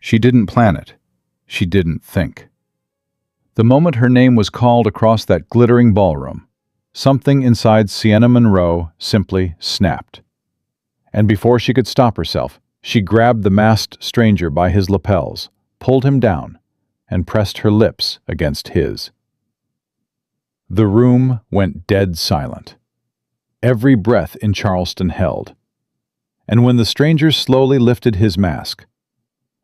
She didn't plan it. She didn't think. The moment her name was called across that glittering ballroom, something inside Sienna Monroe simply snapped. And before she could stop herself, she grabbed the masked stranger by his lapels, pulled him down, and pressed her lips against his. The room went dead silent. Every breath in Charleston held. And when the stranger slowly lifted his mask,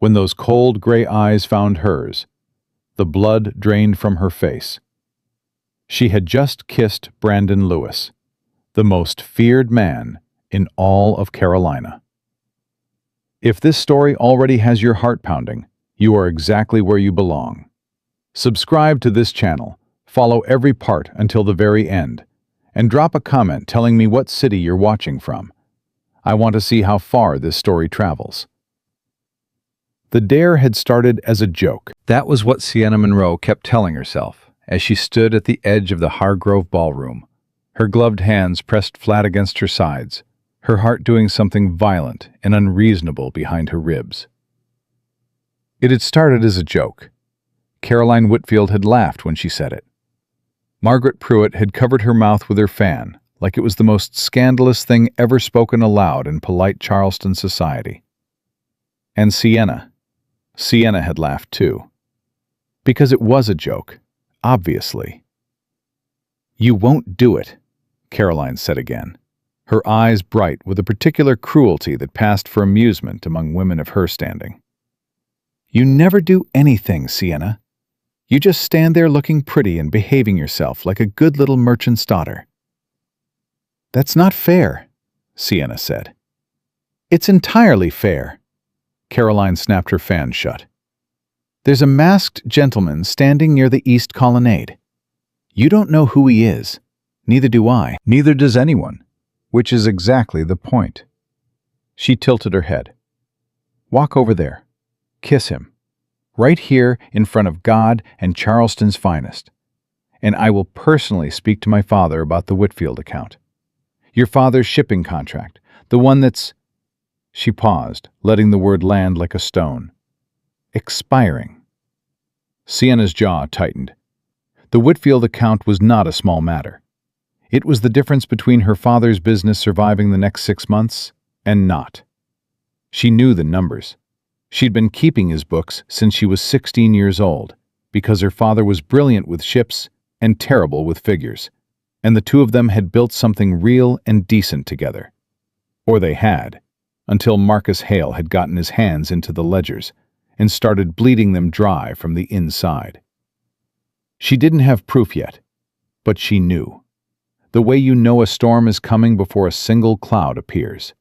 when those cold gray eyes found hers, the blood drained from her face. She had just kissed Brandon Lewis, the most feared man in all of Carolina. If this story already has your heart pounding, you are exactly where you belong. Subscribe to this channel, follow every part until the very end, and drop a comment telling me what city you're watching from. I want to see how far this story travels. The dare had started as a joke. That was what Sienna Monroe kept telling herself as she stood at the edge of the Hargrove ballroom, her gloved hands pressed flat against her sides, her heart doing something violent and unreasonable behind her ribs. It had started as a joke. Caroline Whitfield had laughed when she said it. Margaret Pruitt had covered her mouth with her fan, like it was the most scandalous thing ever spoken aloud in polite Charleston society. And Sienna had laughed too. Because it was a joke, obviously. "You won't do it," Caroline said again, her eyes bright with a particular cruelty that passed for amusement among women of her standing. "You never do anything, Sienna. You just stand there looking pretty and behaving yourself like a good little merchant's daughter." "That's not fair," Sienna said. "It's entirely fair." Caroline snapped her fan shut. "There's a masked gentleman standing near the East Colonnade. You don't know who he is. Neither do I. Neither does anyone, which is exactly the point." She tilted her head. "Walk over there. Kiss him. Right here in front of God and Charleston's finest. And I will personally speak to my father about the Whitfield account. Your father's shipping contract, the one that's—" She paused, letting the word land like a stone. "Expiring." Sienna's jaw tightened. The Whitfield account was not a small matter. It was the difference between her father's business surviving the next 6 months and not. She knew the numbers. She'd been keeping his books since she was 16 years old, because her father was brilliant with ships and terrible with figures, and the two of them had built something real and decent together. Or they had, until Marcus Hale had gotten his hands into the ledgers and started bleeding them dry from the inside. She didn't have proof yet, but she knew. The way you know a storm is coming before a single cloud appears.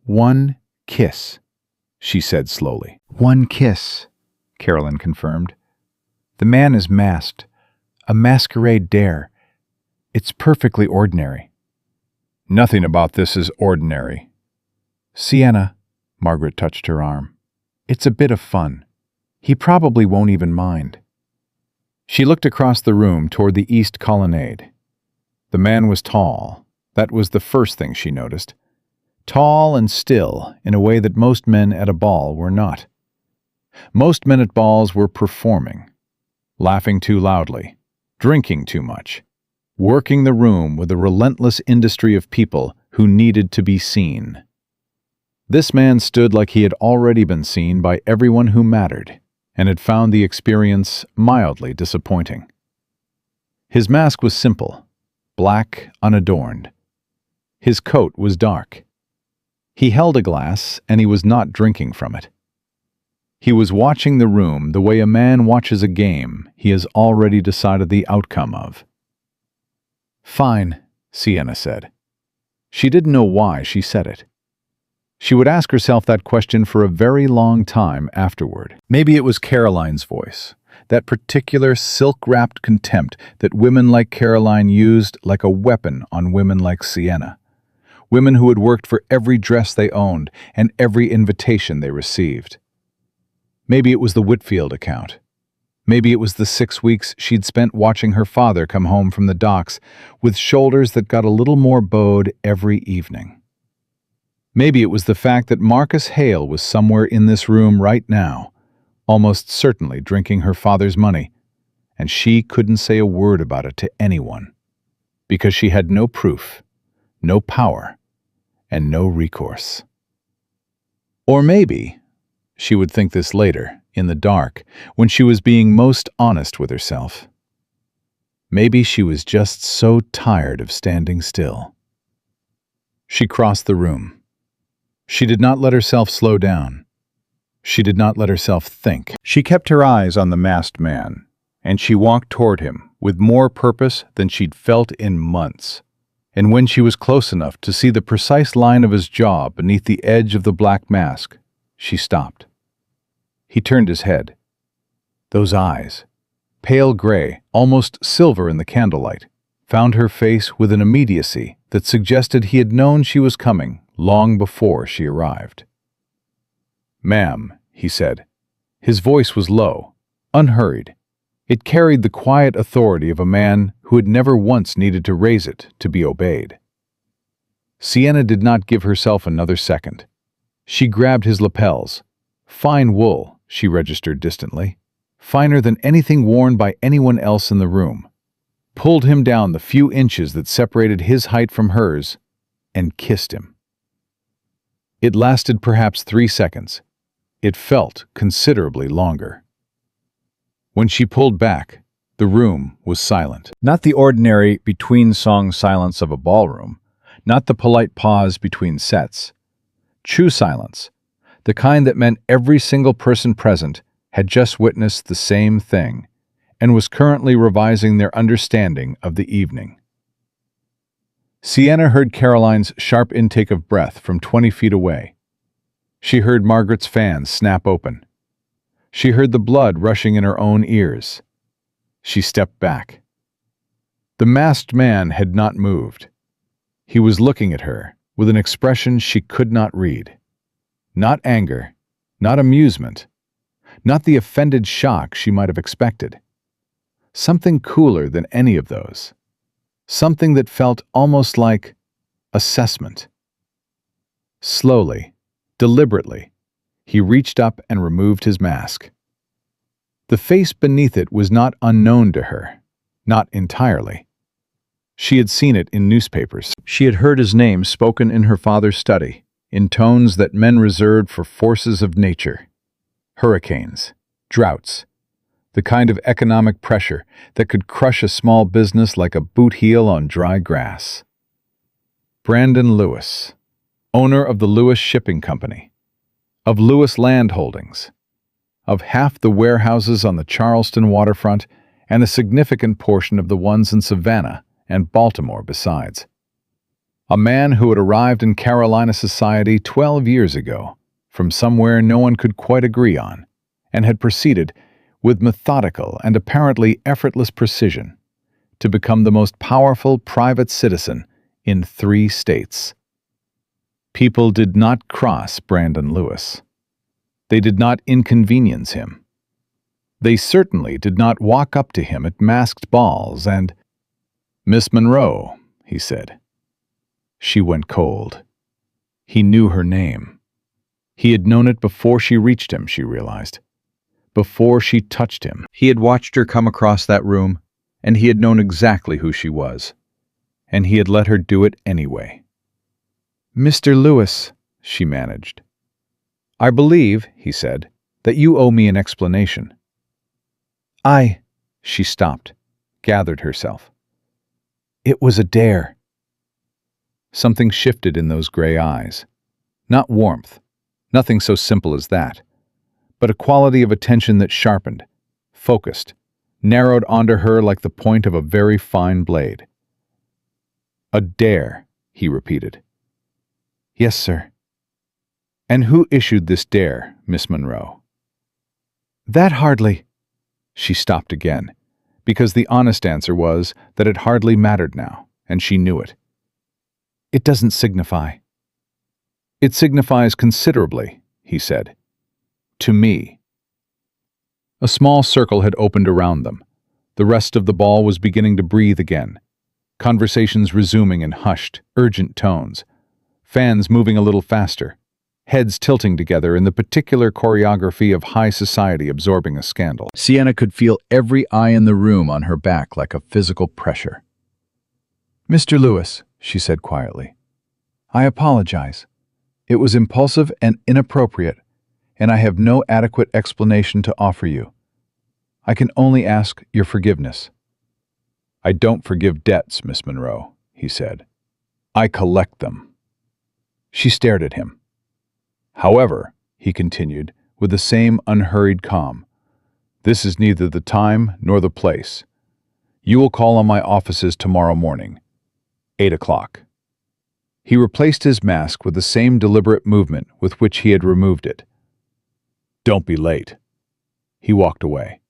"One kiss," she said slowly. "One kiss," Carolyn confirmed. "The man is masked. A masquerade dare. It's perfectly ordinary." "Nothing about this is ordinary." "Sienna," Margaret touched her arm. "It's a bit of fun. He probably won't even mind." She looked across the room toward the East Colonnade. The man was tall. That was the first thing she noticed. Tall and still in a way that most men at a ball were not. Most men at balls were performing, laughing too loudly, drinking too much, working the room with a relentless industry of people who needed to be seen. This man stood like he had already been seen by everyone who mattered, and had found the experience mildly disappointing. His mask was simple, black, unadorned. His coat was dark. He held a glass, and he was not drinking from it. He was watching the room the way a man watches a game he has already decided the outcome of. "Fine," Sienna said. She didn't know why she said it. She would ask herself that question for a very long time afterward. Maybe it was Caroline's voice, that particular silk-wrapped contempt that women like Caroline used like a weapon on women like Sienna. Women who had worked for every dress they owned and every invitation they received. Maybe it was the Whitfield account. Maybe it was the 6 weeks she'd spent watching her father come home from the docks with shoulders that got a little more bowed every evening. Maybe it was the fact that Marcus Hale was somewhere in this room right now, almost certainly drinking her father's money, and she couldn't say a word about it to anyone, because she had no proof, no power, and no recourse. Or maybe she would think this later, in the dark, when she was being most honest with herself. Maybe she was just so tired of standing still. She crossed the room. She did not let herself slow down. She did not let herself think. She kept her eyes on the masked man, and she walked toward him with more purpose than she'd felt in months. And when she was close enough to see the precise line of his jaw beneath the edge of the black mask, she stopped. He turned his head. Those eyes, pale gray, almost silver in the candlelight, found her face with an immediacy that suggested he had known she was coming long before she arrived. "Ma'am," he said. His voice was low, unhurried. It carried the quiet authority of a man who had never once needed to raise it to be obeyed. Sienna did not give herself another second. She grabbed his lapels. Fine wool, she registered distantly, finer than anything worn by anyone else in the room, pulled him down the few inches that separated his height from hers, and kissed him. It lasted perhaps 3 seconds. It felt considerably longer. When she pulled back, the room was silent. Not the ordinary between-song silence of a ballroom, not the polite pause between sets. True silence, the kind that meant every single person present had just witnessed the same thing and was currently revising their understanding of the evening. Sienna heard Caroline's sharp intake of breath from 20 feet away. She heard Margaret's fan snap open. She heard the blood rushing in her own ears. She stepped back. The masked man had not moved. He was looking at her with an expression she could not read. Not anger, not amusement, not the offended shock she might have expected. Something cooler than any of those. Something that felt almost like assessment. Slowly, deliberately, he reached up and removed his mask. The face beneath it was not unknown to her, not entirely. She had seen it in newspapers. She had heard his name spoken in her father's study, in tones that men reserved for forces of nature. Hurricanes, droughts, the kind of economic pressure that could crush a small business like a boot heel on dry grass. Brandon Lewis, owner of the Lewis Shipping Company, of Lewis Land Holdings, of half the warehouses on the Charleston waterfront and a significant portion of the ones in Savannah and Baltimore besides. A man who had arrived in Carolina society 12 years ago, from somewhere no one could quite agree on, and had proceeded, with methodical and apparently effortless precision, to become the most powerful private citizen in 3 states. People did not cross Brandon Lewis. They did not inconvenience him. They certainly did not walk up to him at masked balls and, "Miss Monroe," he said. She went cold. He knew her name. He had known it before she reached him, she realized. Before she touched him. He had watched her come across that room, and he had known exactly who she was. And he had let her do it anyway. "Mr. Lewis," she managed. "I believe," he said, "that you owe me an explanation." She stopped, gathered herself. "It was a dare." Something shifted in those gray eyes. Not warmth, nothing so simple as that, but a quality of attention that sharpened, focused, narrowed onto her like the point of a very fine blade. "A dare," he repeated. "Yes, sir." "And who issued this dare, Miss Monroe?" "That hardly—" She stopped again, because the honest answer was that it hardly mattered now, and she knew it. "It doesn't signify." "It signifies considerably," he said. "To me." A small circle had opened around them. The rest of the ball was beginning to breathe again. Conversations resuming in hushed, urgent tones. fans moving a little faster, heads tilting together in the particular choreography of high society absorbing a scandal. Sienna could feel every eye in the room on her back like a physical pressure. "Mr. Lewis," she said quietly, "I apologize. It was impulsive and inappropriate, and I have no adequate explanation to offer you. I can only ask your forgiveness." "I don't forgive debts, Miss Monroe," he said. "I collect them." She stared at him. "However," he continued, with the same unhurried calm, "this is neither the time nor the place. You will call on my offices tomorrow morning, 8 o'clock. He replaced his mask with the same deliberate movement with which he had removed it. "Don't be late." He walked away.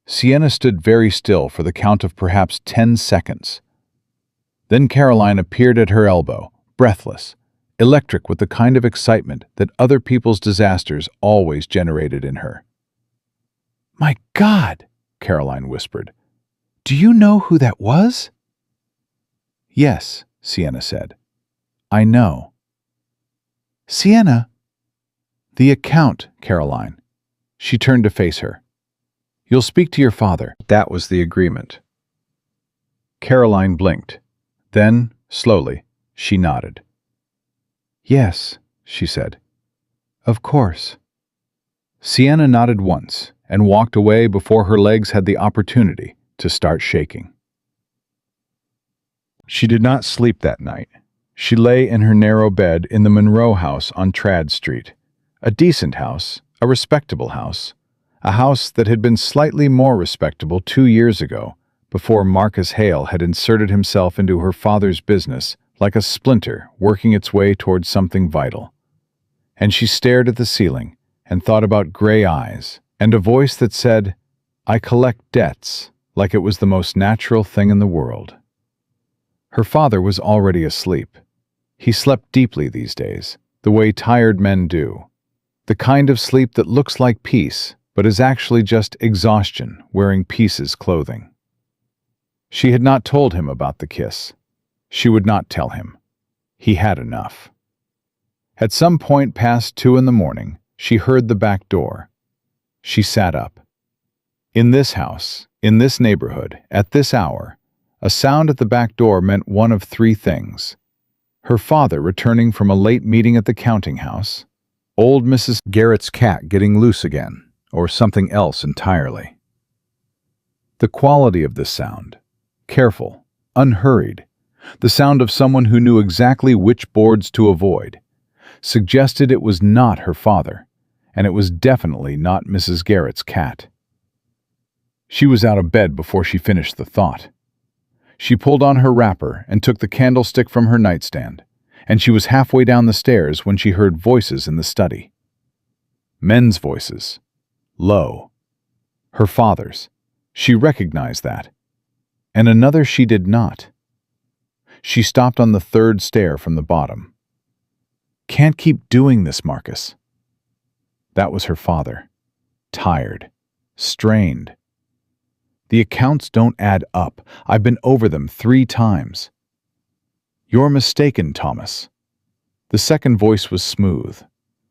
Sienna stood very still for the count of perhaps 10 seconds. Then Caroline appeared at her elbow, breathless, electric with the kind of excitement that other people's disasters always generated in her. "My God," Caroline whispered. "Do you know who that was?" "Yes," Sienna said. "I know." "Sienna." "The account, Caroline." She turned to face her. "You'll speak to your father." That was the agreement. Caroline blinked. Then, slowly, she nodded. "Yes," she said. "Of course." Sienna nodded once and walked away before her legs had the opportunity to start shaking. She did not sleep that night. She lay in her narrow bed in the Monroe house on Trad Street. A decent house, a respectable house, a house that had been slightly more respectable 2 years ago, before Marcus Hale had inserted himself into her father's business like a splinter working its way towards something vital. And she stared at the ceiling and thought about gray eyes and a voice that said, "I collect debts," like it was the most natural thing in the world. Her father was already asleep. He slept deeply these days, the way tired men do. The kind of sleep that looks like peace, but is actually just exhaustion wearing peace's clothing. She had not told him about the kiss. She would not tell him. He had enough. At some point past 2 in the morning, she heard the back door. She sat up. In this house, in this neighborhood, at this hour, a sound at the back door meant one of 3 things. Her father returning from a late meeting at the counting house, old Mrs. Garrett's cat getting loose again, or something else entirely. The quality of this sound, careful, unhurried, the sound of someone who knew exactly which boards to avoid, suggested it was not her father, and it was definitely not Mrs. Garrett's cat. She was out of bed before she finished the thought. She pulled on her wrapper and took the candlestick from her nightstand, and she was halfway down the stairs when she heard voices in the study. Men's voices. Low. Her father's. She recognized that. And another she did not. She stopped on the 3rd stair from the bottom. "Can't keep doing this, Marcus." That was her father. Tired. Strained. "The accounts don't add up. I've been over them 3 times. "You're mistaken, Thomas." The second voice was smooth.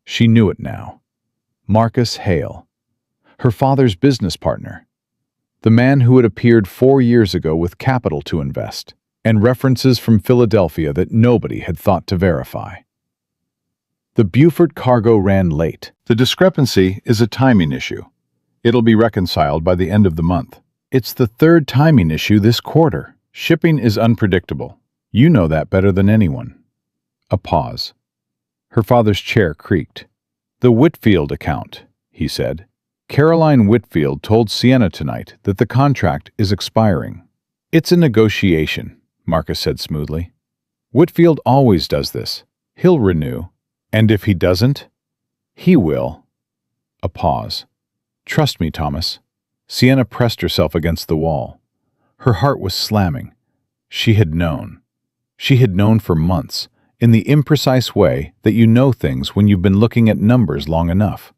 She knew it now. Marcus Hale. Her father's business partner. The man who had appeared 4 years ago with capital to invest, and references from Philadelphia that nobody had thought to verify. The Beaufort cargo ran late. The discrepancy is a timing issue. It'll be reconciled by the end of the month. It's the 3rd timing issue this quarter. Shipping is unpredictable. You know that better than anyone. A pause. Her father's chair creaked. "The Whitfield account," he said. "Caroline Whitfield told Sienna tonight that the contract is expiring." "It's a negotiation," Marcus said smoothly. "Whitfield always does this. He'll renew. And if he doesn't, he will." A pause. "Trust me, Thomas." Sienna pressed herself against the wall. Her heart was slamming. She had known. She had known for months, in the imprecise way that you know things when you've been looking at numbers long enough.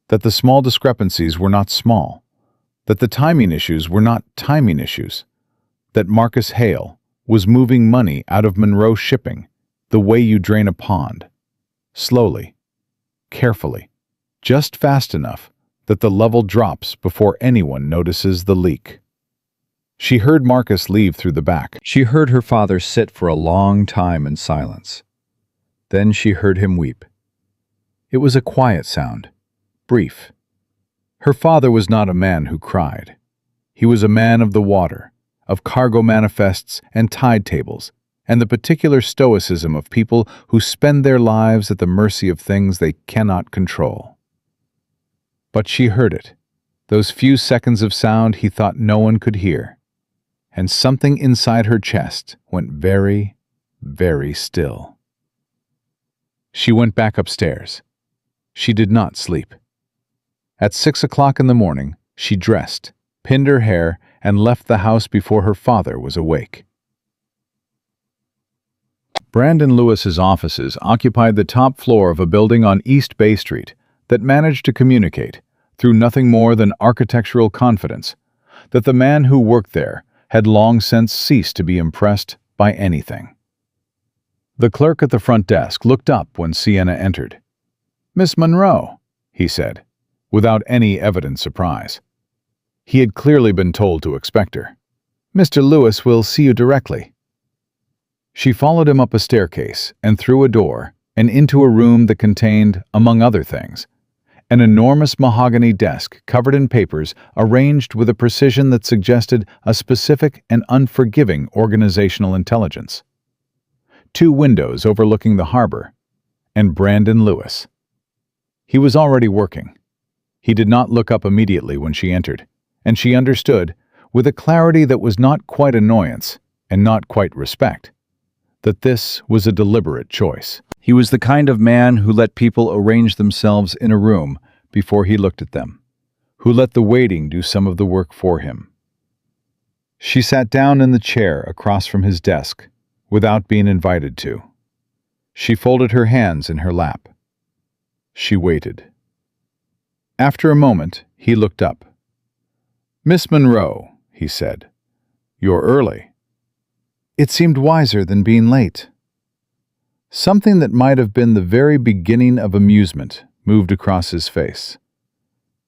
That the small discrepancies were not small. That the timing issues were not timing issues. That Marcus Hale was moving money out of Monroe shipping, The way you drain a pond. Slowly, carefully, just fast enough that the level drops before anyone notices the leak. She heard Marcus leave through the back. She heard her father sit for a long time in silence. Then she heard him weep. It was a quiet sound, brief. Her father was not a man who cried. He was a man of the water, of cargo manifests and tide tables, and the particular stoicism of people who spend their lives at the mercy of things they cannot control. But she heard it, those few seconds of sound he thought no one could hear, and something inside her chest went very, very still. She went back upstairs. She did not sleep. At 6 o'clock in the morning, she dressed, pinned her hair, and left the house before her father was awake. Brandon Lewis's offices occupied the top floor of a building on East Bay Street that managed to communicate, through nothing more than architectural confidence, that the man who worked there had long since ceased to be impressed by anything. The clerk at the front desk looked up when Sienna entered. "Miss Monroe," he said, without any evident surprise. He had clearly been told to expect her. "Mr. Lewis will see you directly." She followed him up a staircase and through a door and into a room that contained, among other things, an enormous mahogany desk covered in papers arranged with a precision that suggested a specific and unforgiving organizational intelligence. 2 windows overlooking the harbor, and Brandon Lewis. He was already working. He did not look up immediately when she entered, and she understood, with a clarity that was not quite annoyance and not quite respect, that this was a deliberate choice. He was the kind of man who let people arrange themselves in a room before he looked at them, who let the waiting do some of the work for him. She sat down in the chair across from his desk, without being invited to. She folded her hands in her lap. She waited. After a moment, he looked up. "Miss Monroe," he said, "you're early." It seemed wiser than being late. Something that might have been the very beginning of amusement moved across his face.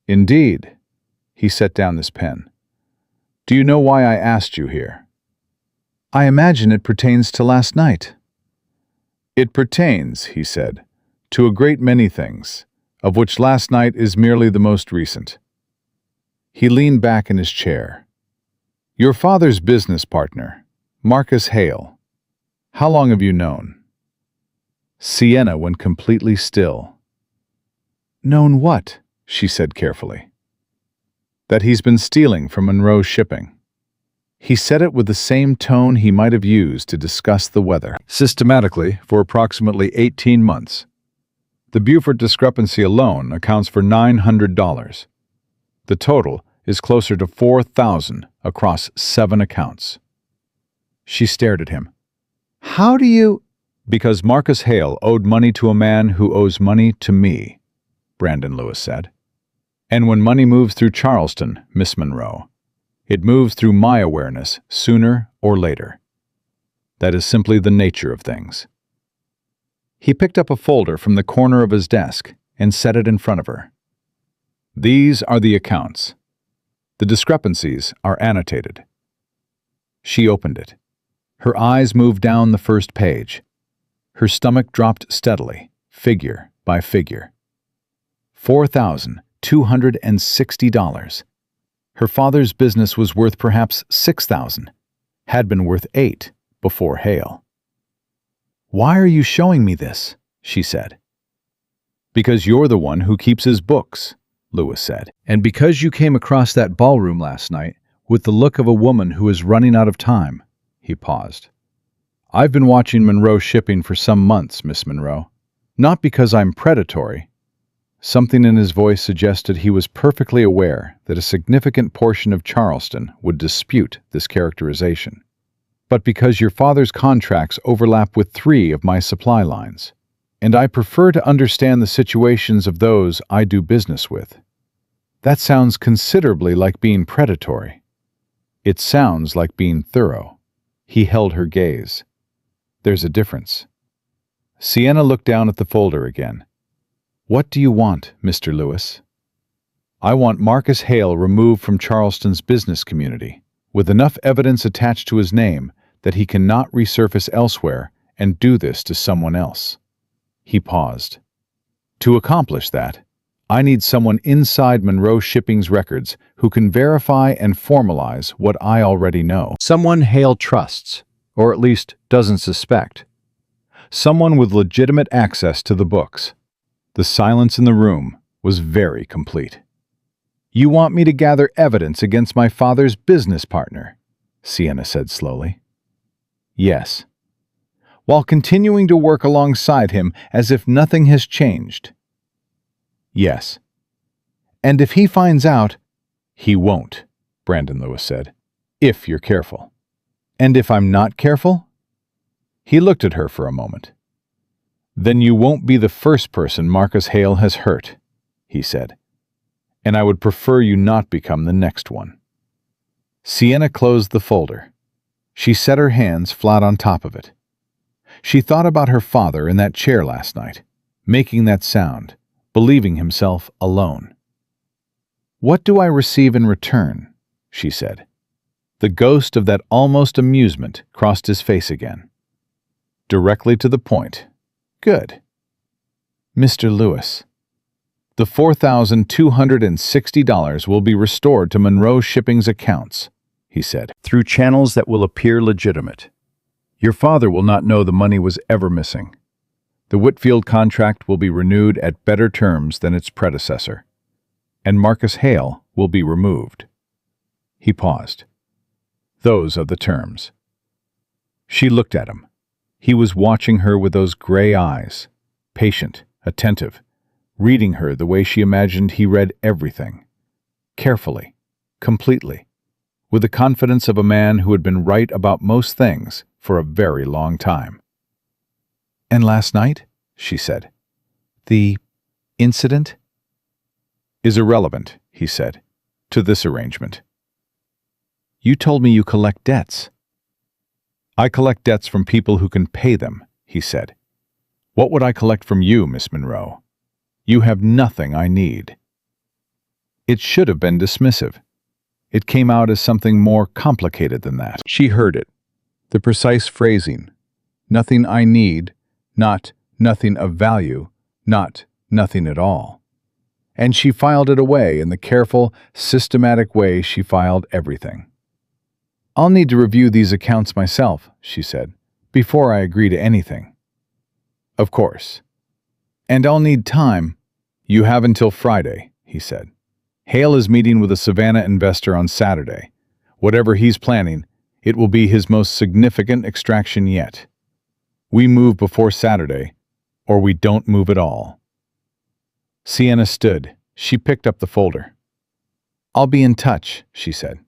"Indeed." He set down his pen. "Do you know why I asked you here?" "I imagine it pertains to last night." "It pertains," he said, "to a great many things, of which last night is merely the most recent." He leaned back in his chair. "Your father's business partner, Marcus Hale. How long have you known?" Sienna went completely still. "Known what?" she said carefully. "That he's been stealing from Monroe Shipping." He said it with the same tone he might have used to discuss the weather. "Systematically, for approximately 18 months. The Beaufort discrepancy alone accounts for $900. The total is closer to $4,000 across 7 accounts. She stared at him. "How do you—" "Because Marcus Hale owed money to a man who owes money to me," Brandon Lewis said. "And when money moves through Charleston, Miss Monroe, it moves through my awareness sooner or later. That is simply the nature of things." He picked up a folder from the corner of his desk and set it in front of her. "These are the accounts. The discrepancies are annotated." She opened it. Her eyes moved down the first page. Her stomach dropped steadily, figure by figure. $4,260. Her father's business was worth perhaps $6,000, had been worth $8,000 before Hale. "Why are you showing me this?" she said. "Because you're the one who keeps his books," Lewis said. "And because you came across that ballroom last night with the look of a woman who is running out of time." He paused. "I've been watching Monroe Shipping for some months, Miss Monroe. Not because I'm predatory." Something in his voice suggested he was perfectly aware that a significant portion of Charleston would dispute this characterization. "But because your father's contracts overlap with 3 of my supply lines, and I prefer to understand the situations of those I do business with." That sounds considerably like being predatory. It sounds like being thorough. He held her gaze. "There's a difference." Sienna looked down at the folder again. "What do you want, Mr. Lewis?" "I want Marcus Hale removed from Charleston's business community, with enough evidence attached to his name that he cannot resurface elsewhere and do this to someone else." He paused. "To accomplish that, I need someone inside Monroe Shipping's records who can verify and formalize what I already know. Someone Hale trusts, or at least doesn't suspect. Someone with legitimate access to the books." The silence in the room was very complete. "You want me to gather evidence against my father's business partner?" Sienna said slowly. "Yes. While continuing to work alongside him as if nothing has changed?" "Yes. And if he finds out—" "He won't," Brandon Lewis said, "if you're careful." "And if I'm not careful?" He looked at her for a moment. "Then you won't be the first person Marcus Hale has hurt," he said. "And I would prefer you not become the next one." Sienna closed the folder. She set her hands flat on top of it. She thought about her father in that chair last night, making that sound, believing himself alone. "What do I receive in return?" she said. The ghost of that almost amusement crossed his face again. "Directly to the point. Good. Mr. Lewis, the $4,260 will be restored to Monroe Shipping's accounts," he said, "through channels that will appear legitimate. Your father will not know the money was ever missing. The Whitfield contract will be renewed at better terms than its predecessor, and Marcus Hale will be removed." He paused. "Those are the terms." She looked at him. He was watching her with those gray eyes, patient, attentive, reading her the way she imagined he read everything, carefully, completely, with the confidence of a man who had been right about most things for a very long time. "And last night," she said, "the incident?" "Is irrelevant," he said, "to this arrangement." "You told me you collect debts." "I collect debts from people who can pay them," he said. "What would I collect from you, Miss Monroe? You have nothing I need." It should have been dismissive. It came out as something more complicated than that. She heard it. The precise phrasing. Nothing I need, not nothing of value, not nothing at all. And she filed it away in the careful, systematic way she filed everything. "I'll need to review these accounts myself," she said, "before I agree to anything." "Of course. And I'll need time." "You have until Friday," he said. "Hale is meeting with a Savannah investor on Saturday. Whatever he's planning, it will be his most significant extraction yet. We move before Saturday, or we don't move at all." Sienna stood. She picked up the folder. "I'll be in touch," she said.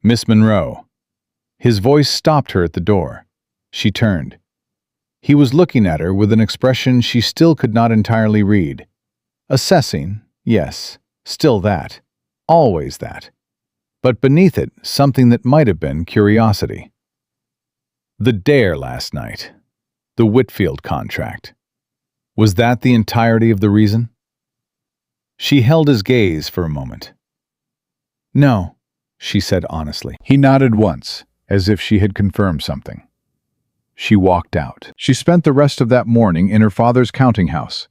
"Miss Monroe." His voice stopped her at the door. She turned. He was looking at her with an expression she still could not entirely read. Assessing, yes, still that, always that. But beneath it, something that might have been curiosity. The dare last night. The Whitfield contract. Was that the entirety of the reason? She held his gaze for a moment. "No," she said honestly. He nodded once, as if she had confirmed something. She walked out. She spent the rest of that morning in her father's counting house,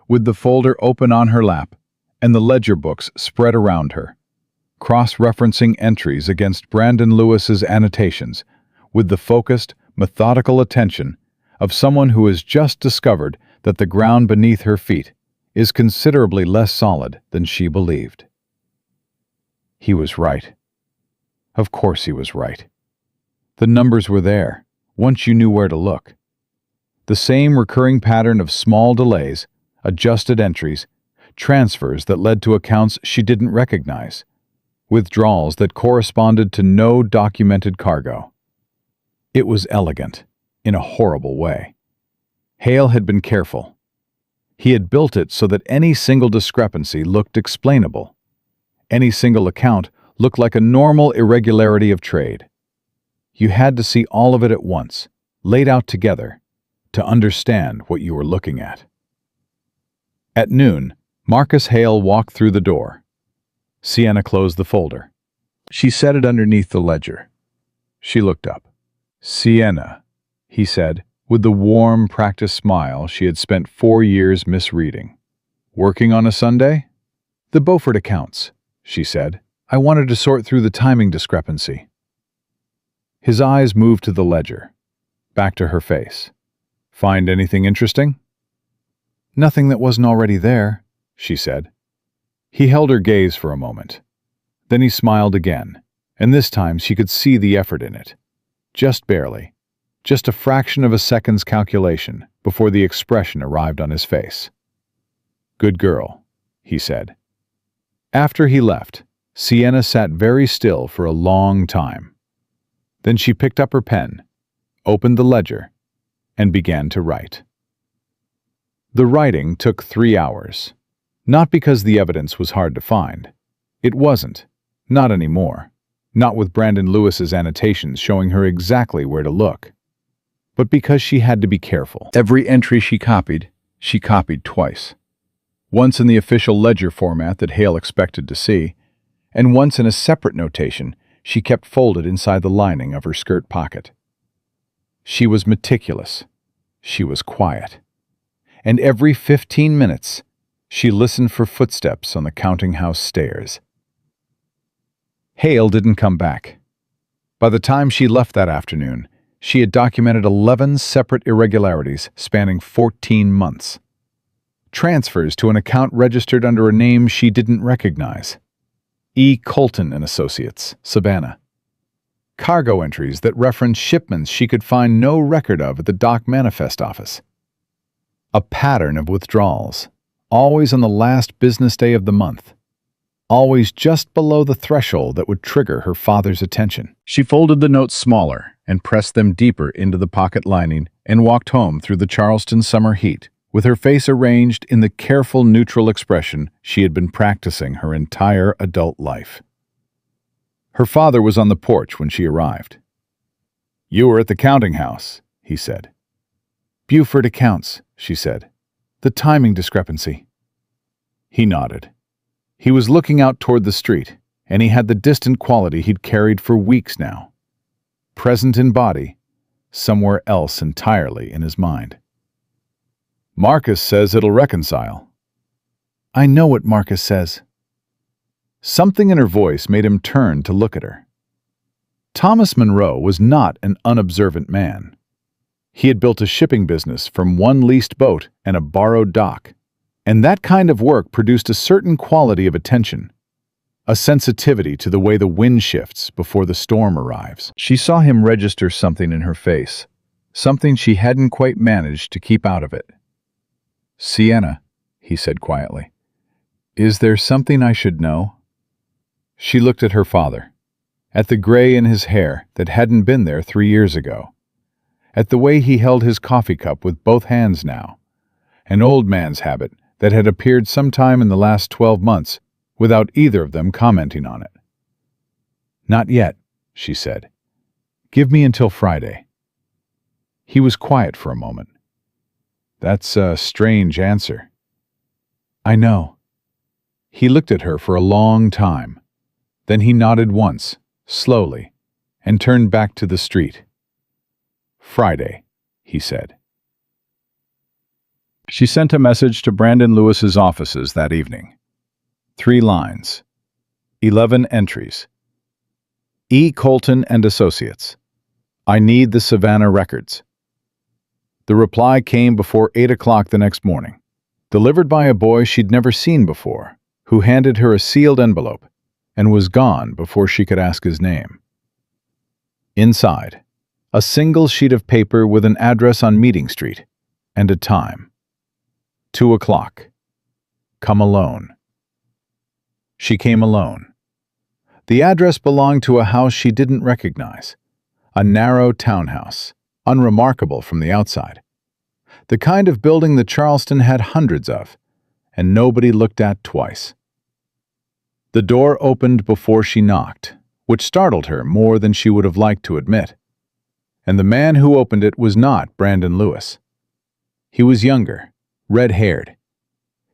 with the folder open on her lap and the ledger books spread around her, cross-referencing entries against Brandon Lewis's annotations with the focused, methodical attention of someone who has just discovered that the ground beneath her feet is considerably less solid than she believed. He was right. Of course he was right. The numbers were there, once you knew where to look. The same recurring pattern of small delays, adjusted entries, transfers that led to accounts she didn't recognize, withdrawals that corresponded to no documented cargo. It was elegant, in a horrible way. Hale had been careful. He had built it so that any single discrepancy looked explainable. Any single account looked like a normal irregularity of trade. You had to see all of it at once, laid out together, to understand what you were looking at. At noon, Marcus Hale walked through the door. Sienna closed the folder. She set it underneath the ledger. She looked up. "Sienna," he said, with the warm, practiced smile she had spent 4 years misreading. "Working on a Sunday?" "The Beaufort accounts," she said. "I wanted to sort through the timing discrepancy." His eyes moved to the ledger, back to her face. "Find anything interesting?" "Nothing that wasn't already there," she said. He held her gaze for a moment. Then he smiled again, and this time she could see the effort in it. Just barely. Just a fraction of a second's calculation before the expression arrived on his face. "Good girl," he said. After he left, Sienna sat very still for a long time. Then she picked up her pen, opened the ledger, and began to write. The writing took 3 hours. Not because the evidence was hard to find. It wasn't. Not anymore. Not with Brandon Lewis's annotations showing her exactly where to look. But because she had to be careful. Every entry she copied twice. Once in the official ledger format that Hale expected to see, and once in a separate notation she kept folded inside the lining of her skirt pocket. She was meticulous. She was quiet. And every 15 minutes, she listened for footsteps on the counting house stairs. Hale didn't come back. By the time she left that afternoon, she had documented 11 separate irregularities spanning 14 months. Transfers to an account registered under a name she didn't recognize. E. Colton and Associates, Savannah. Cargo entries that referenced shipments she could find no record of at the dock manifest office. A pattern of withdrawals, always on the last business day of the month. Always just below the threshold that would trigger her father's attention. She folded the notes smaller and pressed them deeper into the pocket lining and walked home through the Charleston summer heat, with her face arranged in the careful neutral expression she had been practicing her entire adult life. Her father was on the porch when she arrived. "You were at the counting house," he said. "Beaufort accounts," she said. "The timing discrepancy." He nodded. He was looking out toward the street, and he had the distant quality he'd carried for weeks now. Present in body, somewhere else entirely in his mind. "Marcus says it'll reconcile." "I know what Marcus says." Something in her voice made him turn to look at her. Thomas Monroe was not an unobservant man. He had built a shipping business from one leased boat and a borrowed dock, and that kind of work produced a certain quality of attention, a sensitivity to the way the wind shifts before the storm arrives. She saw him register something in her face, something she hadn't quite managed to keep out of it. "Sienna," he said quietly, "is there something I should know?" She looked at her father, at the gray in his hair that hadn't been there 3 years ago, at the way he held his coffee cup with both hands now, an old man's habit that had appeared sometime in the last 12 months without either of them commenting on it. "Not yet," she said. "Give me until Friday." He was quiet for a moment. "That's a strange answer." "I know." He looked at her for a long time. Then he nodded once, slowly, and turned back to the street. "Friday," he said. She sent a message to Brandon Lewis's offices that evening. 3 lines. 11 entries. E. Colton and Associates. I need the Savannah records. The reply came before 8 o'clock the next morning, delivered by a boy she'd never seen before, who handed her a sealed envelope and was gone before she could ask his name. Inside, a single sheet of paper with an address on Meeting Street and a time. 2 o'clock. Come alone. She came alone. The address belonged to a house she didn't recognize, a narrow townhouse, unremarkable from the outside. The kind of building that Charleston had hundreds of, and nobody looked at twice. The door opened before she knocked, which startled her more than she would have liked to admit. And the man who opened it was not Brandon Lewis. He was younger, red-haired.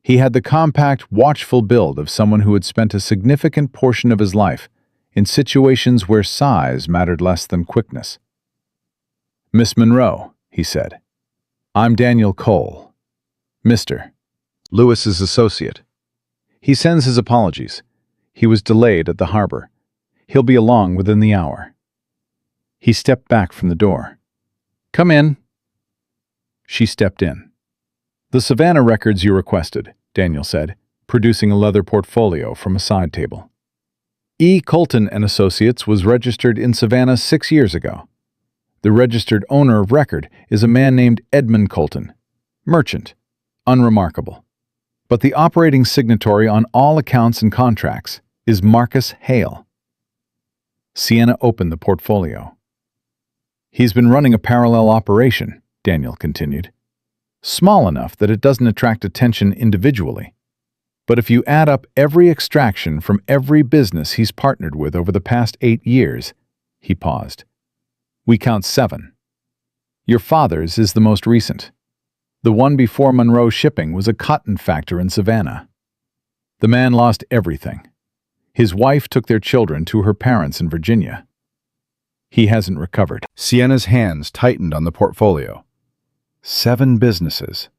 He had the compact, watchful build of someone who had spent a significant portion of his life in situations where size mattered less than quickness. "Miss Monroe," he said, "I'm Daniel Cole. Mr. Lewis's associate. He sends his apologies. He was delayed at the harbor. He'll be along within the hour." He stepped back from the door. "Come in." She stepped in. "The Savannah records you requested," Daniel said, producing a leather portfolio from a side table. E. Colton and Associates was registered in Savannah 6 years ago. The registered owner of record is a man named Edmund Colton, merchant, unremarkable. But the operating signatory on all accounts and contracts is Marcus Hale. Sienna opened the portfolio. "He's been running a parallel operation," Daniel continued. "Small enough that it doesn't attract attention individually. But if you add up every extraction from every business he's partnered with over the past 8 years," he paused, "we count 7. Your father's is the most recent. The one before Monroe Shipping was a cotton factor in Savannah. The man lost everything. His wife took their children to her parents in Virginia. He hasn't recovered." Sienna's hands tightened on the portfolio. 7 businesses.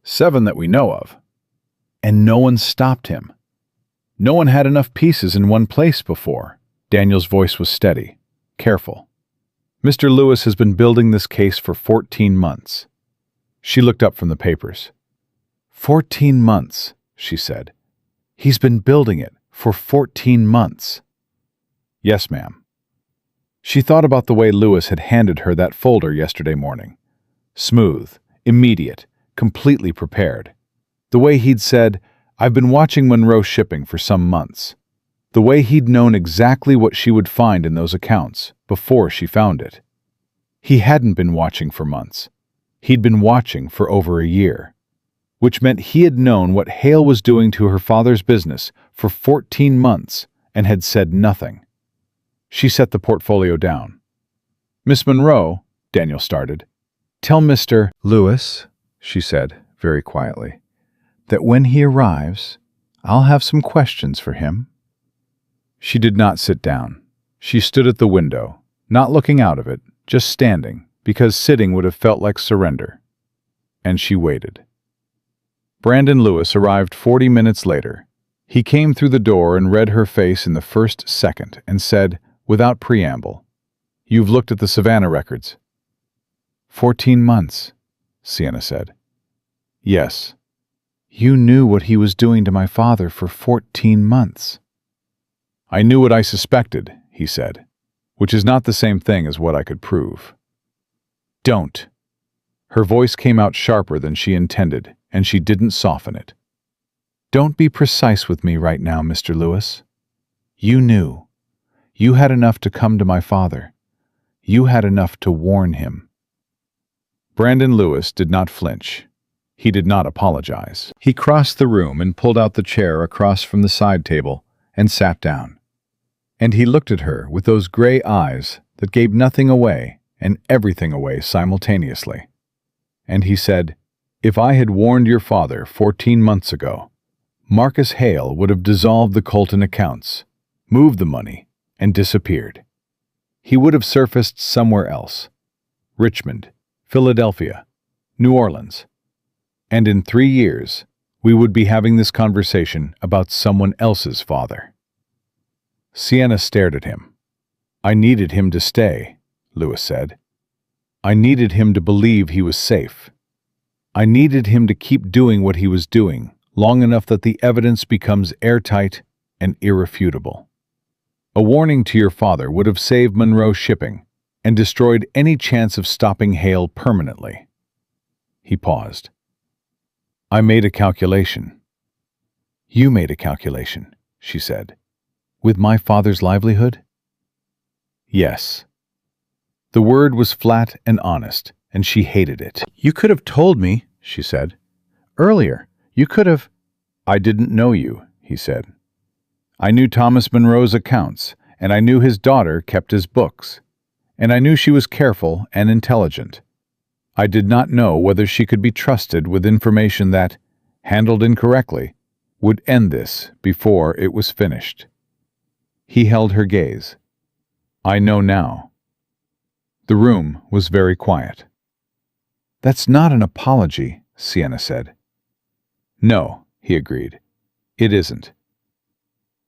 7 that we know of. And no one stopped him. No one had enough pieces in one place before. Daniel's voice was steady, careful. "Mr. Lewis has been building this case for 14 months. She looked up from the papers. 14 months, she said. "He's been building it for 14 months. "Yes, ma'am." She thought about the way Lewis had handed her that folder yesterday morning. Smooth, immediate, completely prepared. The way he'd said, "I've been watching Monroe Shipping for some months." The way he'd known exactly what she would find in those accounts before she found it. He hadn't been watching for months. He'd been watching for over a year, which meant he had known what Hale was doing to her father's business for 14 months and had said nothing. She set the portfolio down. "Miss Monroe," Daniel started. "Tell Mr. Lewis," she said very quietly, "that when he arrives, I'll have some questions for him." She did not sit down. She stood at the window, not looking out of it, just standing, because sitting would have felt like surrender. And she waited. Brandon Lewis arrived 40 minutes later. He came through the door and read her face in the first second and said, without preamble, "You've looked at the Savannah records." 14 months, Sienna said. "Yes. You knew what he was doing to my father for 14 months. "I knew what I suspected," he said, "which is not the same thing as what I could prove." "Don't." Her voice came out sharper than she intended, and she didn't soften it. "Don't be precise with me right now, Mr. Lewis. You knew. You had enough to come to my father. You had enough to warn him." Brandon Lewis did not flinch. He did not apologize. He crossed the room and pulled out the chair across from the side table and sat down. And he looked at her with those gray eyes that gave nothing away and everything away simultaneously. And he said, "If I had warned your father 14 months ago, Marcus Hale would have dissolved the Colton accounts, moved the money, and disappeared. He would have surfaced somewhere else. Richmond, Philadelphia, New Orleans. And in 3 years, we would be having this conversation about someone else's father." Sienna stared at him. "I needed him to stay," Lewis said. "I needed him to believe he was safe. I needed him to keep doing what he was doing long enough that the evidence becomes airtight and irrefutable. A warning to your father would have saved Monroe Shipping and destroyed any chance of stopping Hale permanently." He paused. "I made a calculation." "You made a calculation," she said. "With my father's livelihood?" "Yes." The word was flat and honest, and she hated it. "You could have told me," she said. "Earlier. You could have—" "I didn't know you," he said. "I knew Thomas Monroe's accounts, and I knew his daughter kept his books, and I knew she was careful and intelligent. I did not know whether she could be trusted with information that, handled incorrectly, would end this before it was finished. He held her gaze. I know now. The room was very quiet. That's not an apology, Sienna said. No, he agreed. It isn't.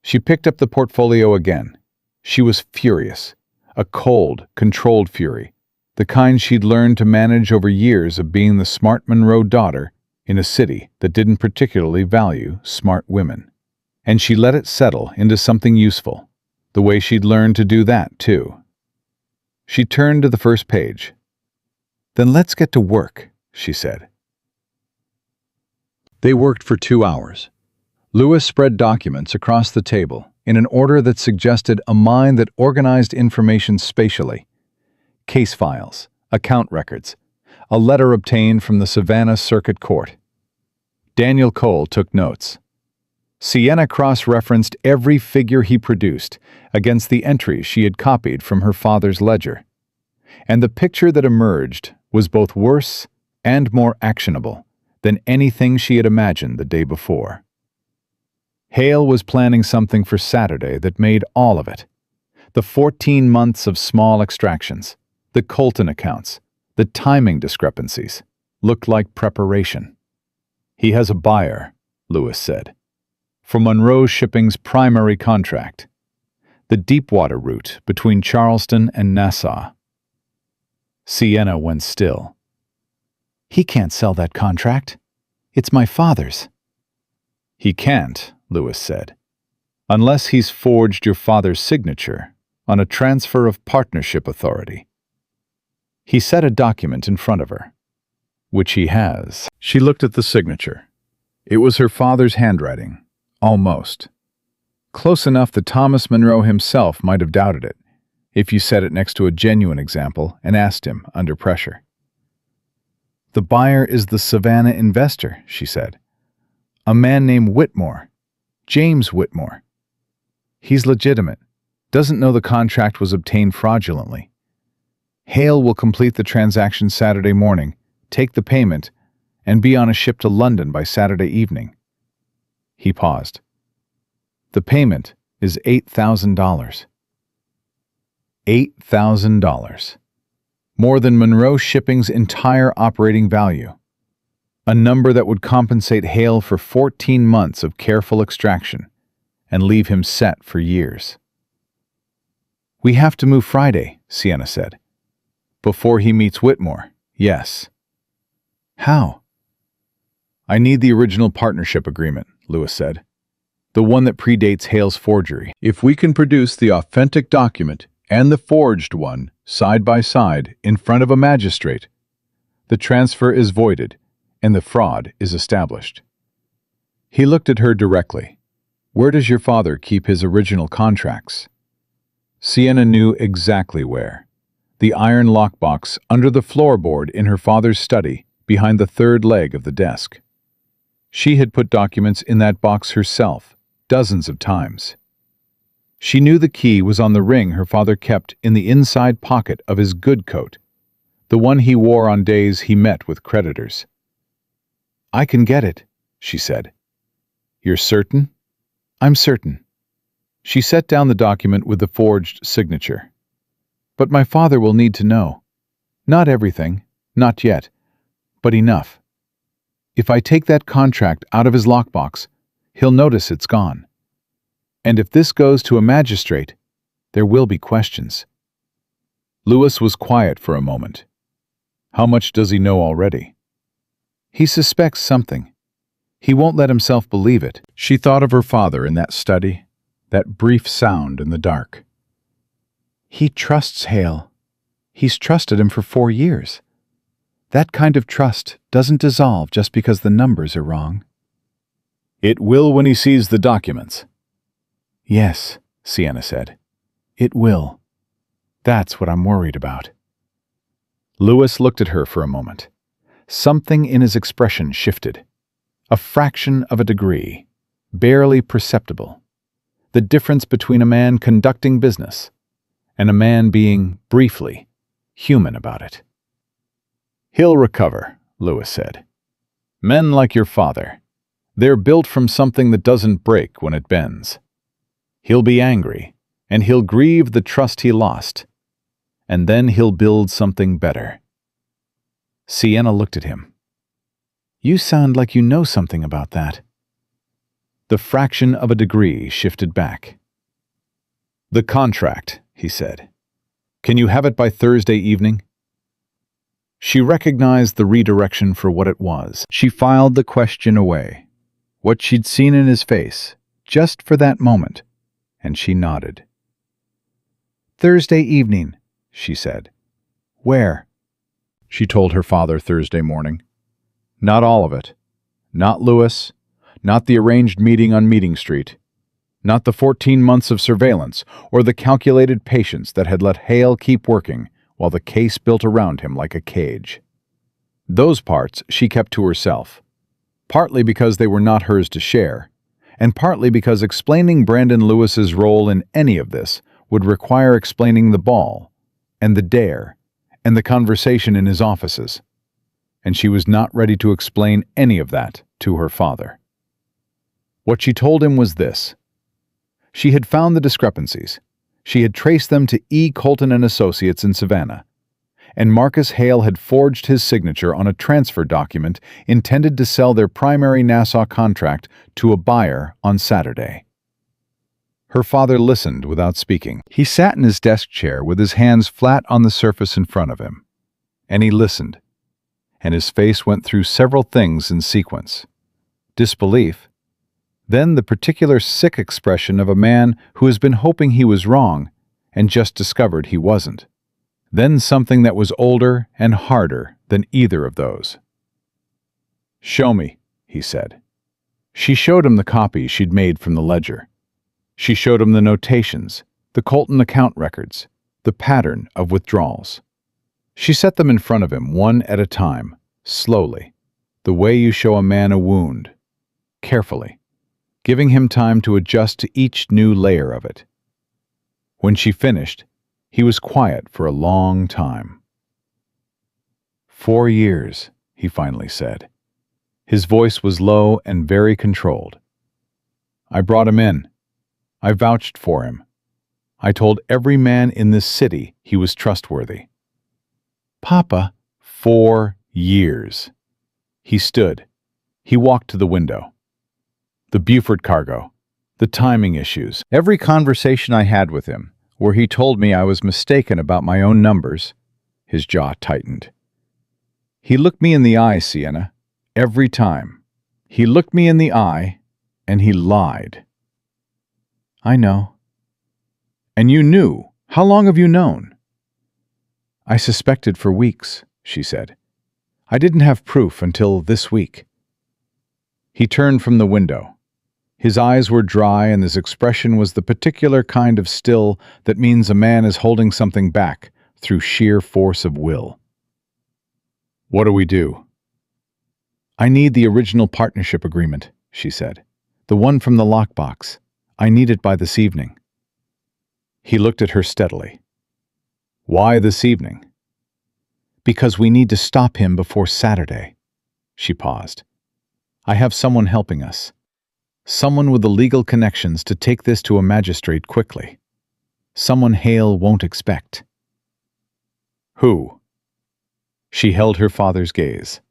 She picked up the portfolio again. She was furious. A cold, controlled fury. The kind she'd learned to manage over years of being the smart Monroe daughter in a city that didn't particularly value smart women. And she let it settle into something useful, the way she'd learned to do that, too. She turned to the first page. Then let's get to work, she said. They worked for 2 hours. Lewis spread documents across the table in an order that suggested a mind that organized information spatially. Case files, account records, a letter obtained from the Savannah Circuit Court. Daniel Cole took notes. Sienna cross-referenced every figure he produced against the entries she had copied from her father's ledger. And the picture that emerged was both worse and more actionable than anything she had imagined the day before. Hale was planning something for Saturday that made all of it. The 14 months of small extractions, the Colton accounts, the timing discrepancies, looked like preparation. He has a buyer, Lewis said, for Monroe Shipping's primary contract, the deepwater route between Charleston and Nassau. Sienna went still. He can't sell that contract. It's my father's. He can't, Lewis said, unless he's forged your father's signature on a transfer of partnership authority. He set a document in front of her, which he has. She looked at the signature. It was her father's handwriting, almost. Close enough that Thomas Monroe himself might have doubted it, if you set it next to a genuine example and asked him under pressure. The buyer is the Savannah investor, she said. A man named Whitmore, James Whitmore. He's legitimate, doesn't know the contract was obtained fraudulently. Hale will complete the transaction Saturday morning, take the payment, and be on a ship to London by Saturday evening. He paused. The payment is $8,000. $8,000. More than Monroe Shipping's entire operating value. A number that would compensate Hale for 14 months of careful extraction and leave him set for years. We have to move Friday, Sienna said. Before he meets Whitmore, yes. How? I need the original partnership agreement, Lewis said. The one that predates Hale's forgery. If we can produce the authentic document and the forged one side by side in front of a magistrate, the transfer is voided and the fraud is established. He looked at her directly. Where does your father keep his original contracts? Sienna knew exactly where. The iron lockbox under the floorboard in her father's study behind the third leg of the desk. She had put documents in that box herself, dozens of times. She knew the key was on the ring her father kept in the inside pocket of his good coat, the one he wore on days he met with creditors. I can get it, she said. You're certain? I'm certain. She set down the document with the forged signature. But my father will need to know. Not everything, not yet, but enough. If I take that contract out of his lockbox, he'll notice it's gone. And if this goes to a magistrate, there will be questions. Lewis was quiet for a moment. How much does he know already? He suspects something. He won't let himself believe it. She thought of her father in that study, that brief sound in the dark. He trusts Hale. He's trusted him for 4 years. That kind of trust doesn't dissolve just because the numbers are wrong. It will when he sees the documents. Yes, Sienna said. It will. That's what I'm worried about. Lewis looked at her for a moment. Something in his expression shifted. A fraction of a degree, barely perceptible. The difference between a man conducting business and a man being, briefly, human about it. "He'll recover," Lewis said. "Men like your father. They're built from something that doesn't break when it bends. He'll be angry, and he'll grieve the trust he lost. And then he'll build something better." Sienna looked at him. "You sound like you know something about that." The fraction of a degree shifted back. "The contract," he said. "Can you have it by Thursday evening?" She recognized the redirection for what it was. She filed the question away, what she'd seen in his face, just for that moment, and she nodded. "Thursday evening," she said. "Where?" She told her father Thursday morning. Not all of it. Not Lewis. Not the arranged meeting on Meeting Street. Not the 14 months of surveillance or the calculated patience that had let Hale keep working while the case built around him like a cage. Those parts she kept to herself, partly because they were not hers to share, and partly because explaining Brandon Lewis's role in any of this would require explaining the ball, and the dare, and the conversation in his offices. And she was not ready to explain any of that to her father. What she told him was this. She had found the discrepancies. She had traced them to E. Colton and Associates in Savannah, and Marcus Hale had forged his signature on a transfer document intended to sell their primary Nassau contract to a buyer on Saturday. Her father listened without speaking. He sat in his desk chair with his hands flat on the surface in front of him, and he listened, and his face went through several things in sequence. Disbelief, then the particular sick expression of a man who has been hoping he was wrong and just discovered he wasn't. Then something that was older and harder than either of those. "Show me," he said. She showed him the copies she'd made from the ledger. She showed him the notations, the Colton account records, the pattern of withdrawals. She set them in front of him one at a time, slowly, the way you show a man a wound, carefully, giving him time to adjust to each new layer of it. When she finished, he was quiet for a long time. 4 years, he finally said. His voice was low and very controlled. "I brought him in. I vouched for him. I told every man in this city he was trustworthy." "Papa." 4 years. He stood. He walked to the window. The Buford cargo, the timing issues, every conversation I had with him, where he told me I was mistaken about my own numbers, his jaw tightened. He looked me in the eye, Sienna, every time. He looked me in the eye, and he lied. "I know." "And you knew. How long have you known?" "I suspected for weeks," she said. "I didn't have proof until this week." He turned from the window. His eyes were dry and his expression was the particular kind of still that means a man is holding something back through sheer force of will. "What do we do?" "I need the original partnership agreement," she said. "The one from the lockbox. I need it by this evening." He looked at her steadily. "Why this evening?" "Because we need to stop him before Saturday." She paused. "I have someone helping us. Someone with the legal connections to take this to a magistrate quickly. Someone Hale won't expect." "Who?" She held her father's gaze.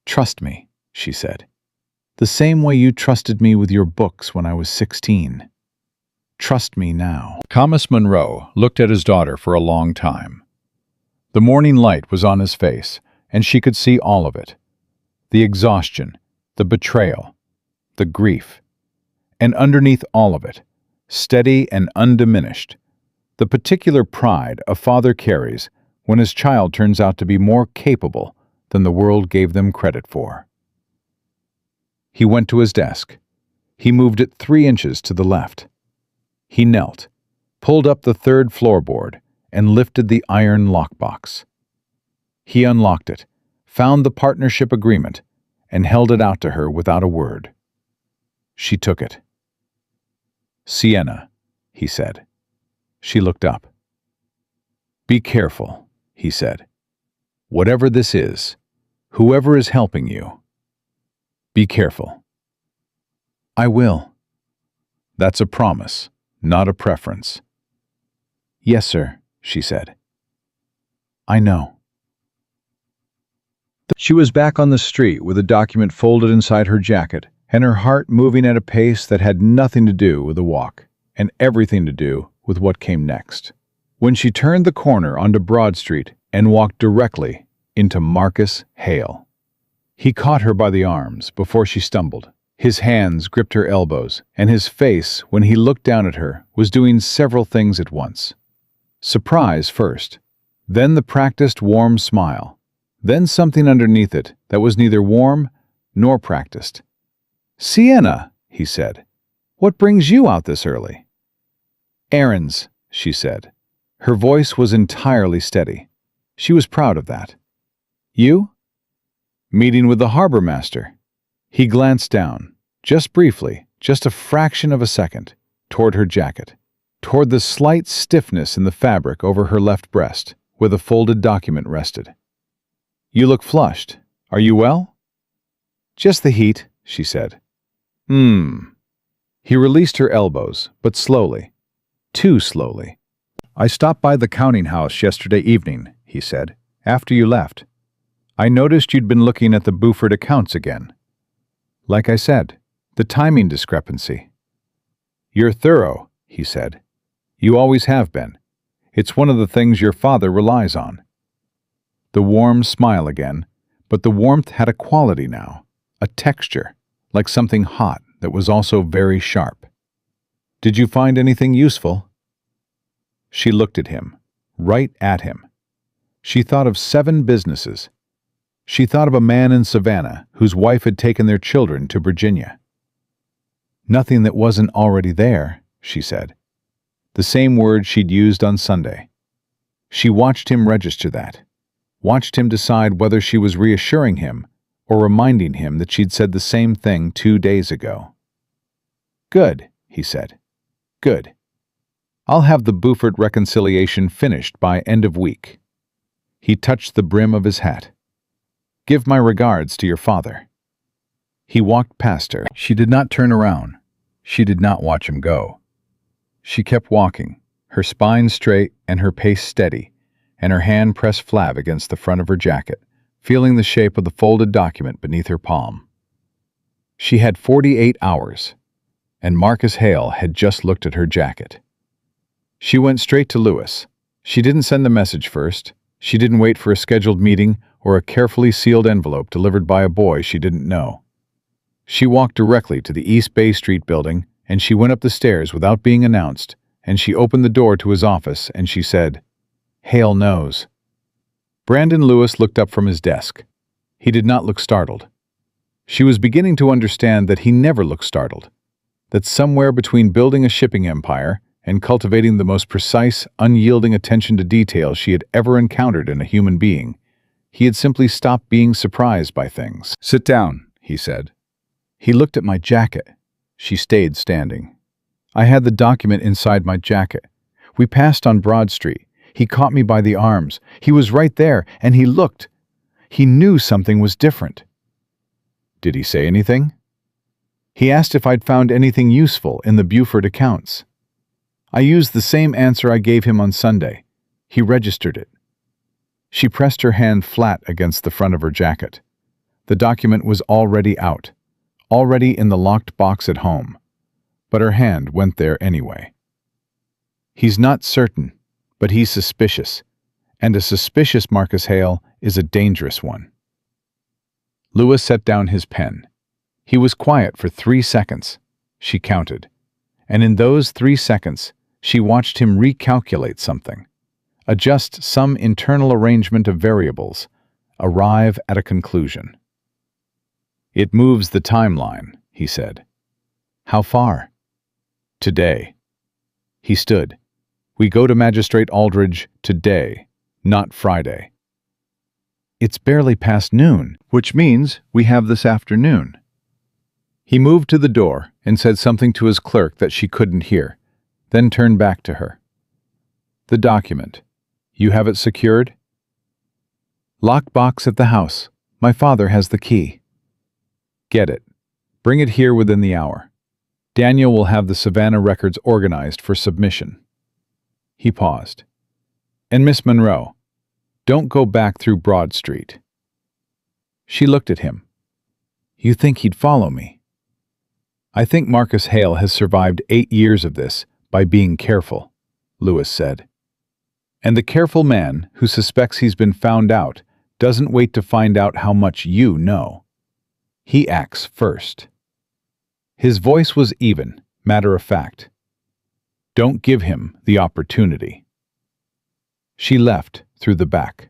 "Trust me," she said. "The same way you trusted me with your books when I was 16. Trust me now." Thomas Monroe looked at his daughter for a long time. The morning light was on his face, and she could see all of it. The exhaustion, the betrayal, the grief, and underneath all of it, steady and undiminished, the particular pride a father carries when his child turns out to be more capable than the world gave them credit for. He went to his desk. He moved it 3 inches to the left. He knelt, pulled up the 3rd floorboard, and lifted the iron lockbox. He unlocked it, found the partnership agreement, and held it out to her without a word. She took it. "Sienna," he said. She looked up. "Be careful," he said. Whatever this is, whoever is helping you, be careful." "I will." "That's a promise, not a preference." "Yes, sir," she said. "I know." She was back on the street with a document folded inside her jacket, and her heart moving at a pace that had nothing to do with the walk, and everything to do with what came next. When she turned the corner onto Broad Street and walked directly into Marcus Hale. He caught her by the arms before she stumbled. His hands gripped her elbows, and his face, when he looked down at her, was doing several things at once. Surprise first, then the practiced warm smile, then something underneath it that was neither warm nor practiced. "Sienna," he said, "what brings you out this early?" "Errands," she said. Her voice was entirely steady. She was proud of that. "You?" "Meeting with the harbor master." He glanced down, just briefly, just a fraction of a second, toward her jacket, toward the slight stiffness in the fabric over her left breast, where the folded document rested. "You look flushed. Are you well?" "Just the heat," she said. He released her elbows, but slowly. Too slowly. "I stopped by the counting house yesterday evening," he said, "after you left. I noticed you'd been looking at the Buford accounts again. Like I said, the timing discrepancy." "You're thorough," he said. "You always have been. It's one of the things your father relies on." The warm smile again, but the warmth had a quality now, a texture, like something hot that was also very sharp. "Did you find anything useful?" She looked at him, right at him. She thought of 7 businesses. She thought of a man in Savannah whose wife had taken their children to Virginia. "Nothing that wasn't already there," she said. The same word she'd used on Sunday. She watched him register that, watched him decide whether she was reassuring him or reminding him that she'd said the same thing 2 days ago. "Good," he said. "Good. I'll have the Buford reconciliation finished by end of week." He touched the brim of his hat. "Give my regards to your father." He walked past her. She did not turn around. She did not watch him go. She kept walking, her spine straight and her pace steady, and her hand pressed flat against the front of her jacket, feeling the shape of the folded document beneath her palm. She had 48 hours, and Marcus Hale had just looked at her jacket. She went straight to Lewis. She didn't send the message first. She didn't wait for a scheduled meeting or a carefully sealed envelope delivered by a boy she didn't know. She walked directly to the East Bay Street building, and she went up the stairs without being announced, and she opened the door to his office, and she said, "Hale knows." Brandon Lewis looked up from his desk. He did not look startled. She was beginning to understand that he never looked startled, that somewhere between building a shipping empire and cultivating the most precise, unyielding attention to detail she had ever encountered in a human being, he had simply stopped being surprised by things. "Sit down," he said. He looked at my jacket. She stayed standing. "I had the document inside my jacket. We passed on Broad Street. He caught me by the arms. He was right there, and he looked. He knew something was different." "Did he say anything?" "He asked if I'd found anything useful in the Buford accounts. I used the same answer I gave him on Sunday. He registered it." She pressed her hand flat against the front of her jacket. The document was already out, already in the locked box at home, but her hand went there anyway. "He's not certain, but he's suspicious, and a suspicious Marcus Hale is a dangerous one." Lewis set down his pen. He was quiet for 3 seconds. She counted, and in those 3 seconds, she watched him recalculate something, adjust some internal arrangement of variables, arrive at a conclusion. "It moves the timeline," he said. "How far?" "Today." He stood. "We go to Magistrate Aldridge today, not Friday." "It's barely past noon, which means we have this afternoon." He moved to the door and said something to his clerk that she couldn't hear, then turned back to her. "The document. You have it secured?" Lockbox at the house. My father has the key. Get it. Bring it here within the hour. Daniel will have the Savannah records organized for submission. He paused. And Miss Monroe, don't go back through Broad Street. She looked at him. You think he'd follow me? I think Marcus Hale has survived 8 years of this by being careful, Lewis said. And the careful man who suspects he's been found out doesn't wait to find out how much you know. He acts first. His voice was even, matter-of-fact. Don't give him the opportunity. She left through the back.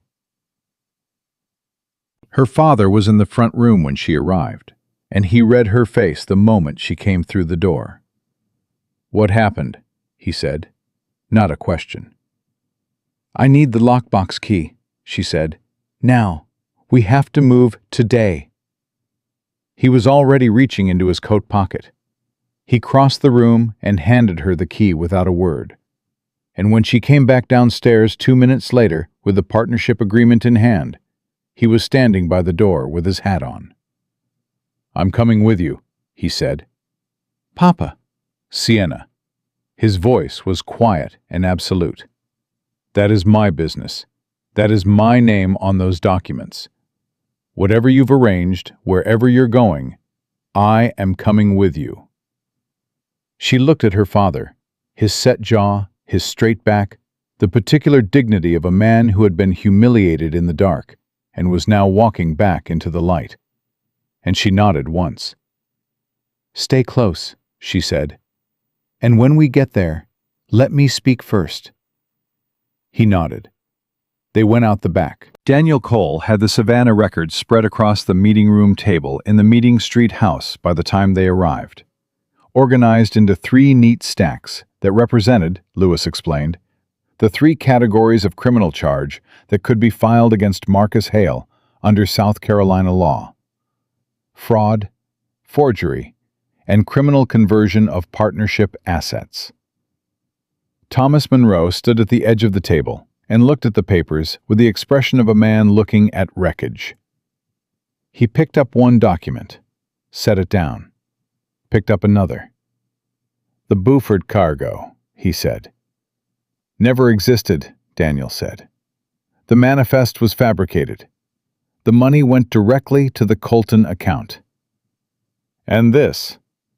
Her father was in the front room when she arrived, and he read her face the moment she came through the door. What happened? He said. Not a question. I need the lockbox key, she said. Now. We have to move today. He was already reaching into his coat pocket. He crossed the room and handed her the key without a word. And when she came back downstairs 2 minutes later with the partnership agreement in hand, he was standing by the door with his hat on. I'm coming with you, he said. Papa. Sienna. His voice was quiet and absolute. That is my business. That is my name on those documents. Whatever you've arranged, wherever you're going, I am coming with you. She looked at her father, his set jaw, his straight back, the particular dignity of a man who had been humiliated in the dark and was now walking back into the light. And she nodded once. Stay close, she said. And when we get there, let me speak first. He nodded. They went out the back. Daniel Cole had the Savannah records spread across the meeting room table in the Meeting Street house by the time they arrived, organized into 3 neat stacks that represented, Lewis explained, the 3 categories of criminal charge that could be filed against Marcus Hale under South Carolina law: fraud, forgery, and criminal conversion of partnership assets. Thomas Monroe stood at the edge of the table and looked at the papers with the expression of a man looking at wreckage. He picked up one document, set it down, picked up another. The Buford cargo, he said. Never existed, Daniel said. The manifest was fabricated. The money went directly to the Colton account. And this,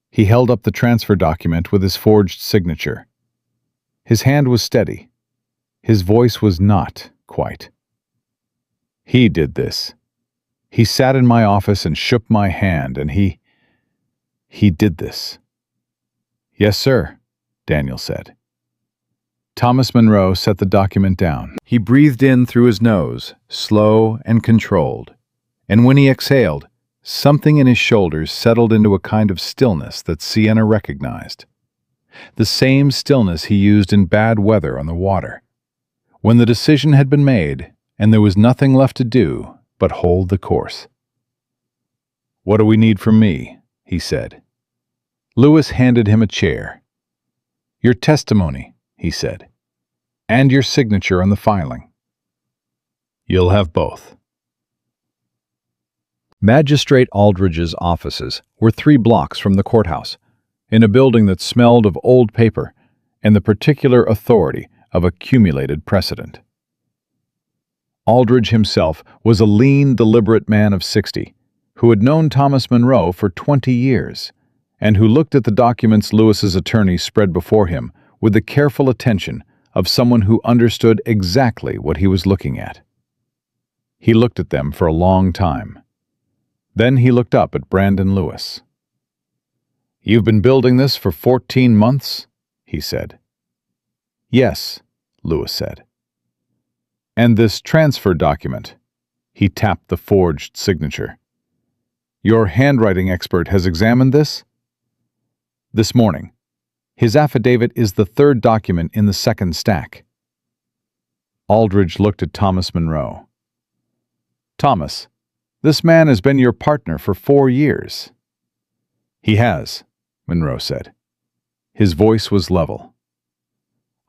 he held up the transfer document with his forged signature. His hand was steady. His voice was not quite. He did this. He sat in my office and shook my hand, and he did this. Yes, sir, Daniel said. Thomas Monroe set the document down. He breathed in through his nose, slow and controlled, and when he exhaled, something in his shoulders settled into a kind of stillness that Sienna recognized. The same stillness he used in bad weather on the water, when the decision had been made and there was nothing left to do but hold the course. What do we need from me? He said. Lewis handed him a chair. Your testimony, he said, and your signature on the filing. You'll have both. Magistrate Aldridge's offices were 3 blocks from the courthouse, in a building that smelled of old paper and the particular authority of accumulated precedent. Aldridge himself was a lean, deliberate man of 60, who had known Thomas Monroe for 20 years, and who looked at the documents Lewis's attorney spread before him with the careful attention of someone who understood exactly what he was looking at. He looked at them for a long time. Then he looked up at Brandon Lewis. You've been building this for 14 months, he said. Yes, Lewis said. And this transfer document, he tapped the forged signature. Your handwriting expert has examined this? This morning. His affidavit is the 3rd document in the 2nd stack. Aldridge looked at Thomas Monroe. Thomas, this man has been your partner for 4 years. He has, Monroe said. His voice was level.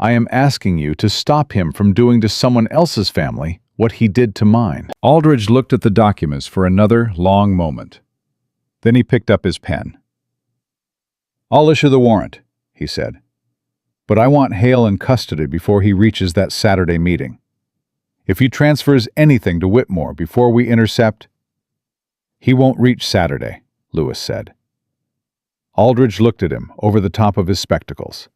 I am asking you to stop him from doing to someone else's family what he did to mine. Aldridge looked at the documents for another long moment. Then he picked up his pen. "I'll issue the warrant," he said. "But I want Hale in custody before he reaches that Saturday meeting. If he transfers anything to Whitmore before we intercept—" "He won't reach Saturday," Lewis said. Aldridge looked at him over the top of his spectacles.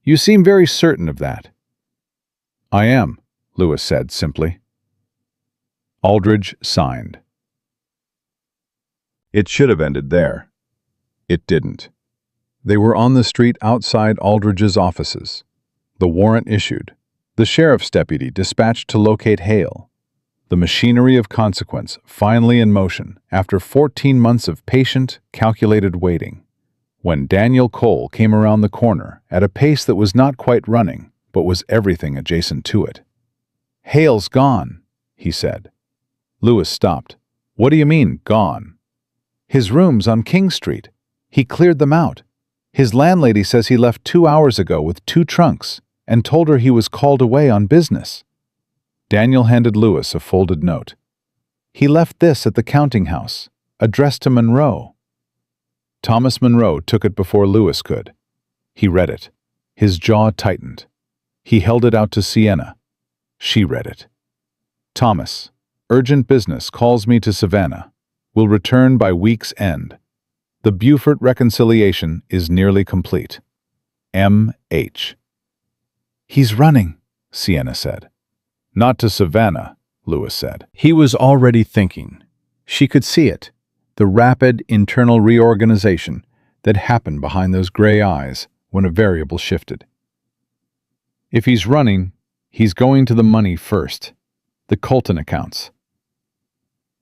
"You seem very certain of that." "I am," Lewis said simply. Aldridge signed. It should have ended there. It didn't. They were on the street outside Aldridge's offices. The warrant issued. The sheriff's deputy dispatched to locate Hale. The machinery of consequence finally in motion after 14 months of patient, calculated waiting. When Daniel Cole came around the corner at a pace that was not quite running, but was everything adjacent to it. "Hale's gone," he said. Lewis stopped. "What do you mean, gone?" "His room's on King Street. He cleared them out. His landlady says he left 2 hours ago with 2 trunks and told her he was called away on business." Daniel handed Lewis a folded note. "He left this at the counting house, addressed to Monroe." Thomas Monroe took it before Lewis could. He read it. His jaw tightened. He held it out to Sienna. She read it. "Thomas, urgent business calls me to Savannah. Will return by week's end. The Beaufort reconciliation is nearly complete. M.H." "He's running," Sienna said. "Not to Savannah," Lewis said. He was already thinking. She could see it, the rapid internal reorganization that happened behind those gray eyes when a variable shifted. "If he's running, he's going to the money first, the Colton accounts."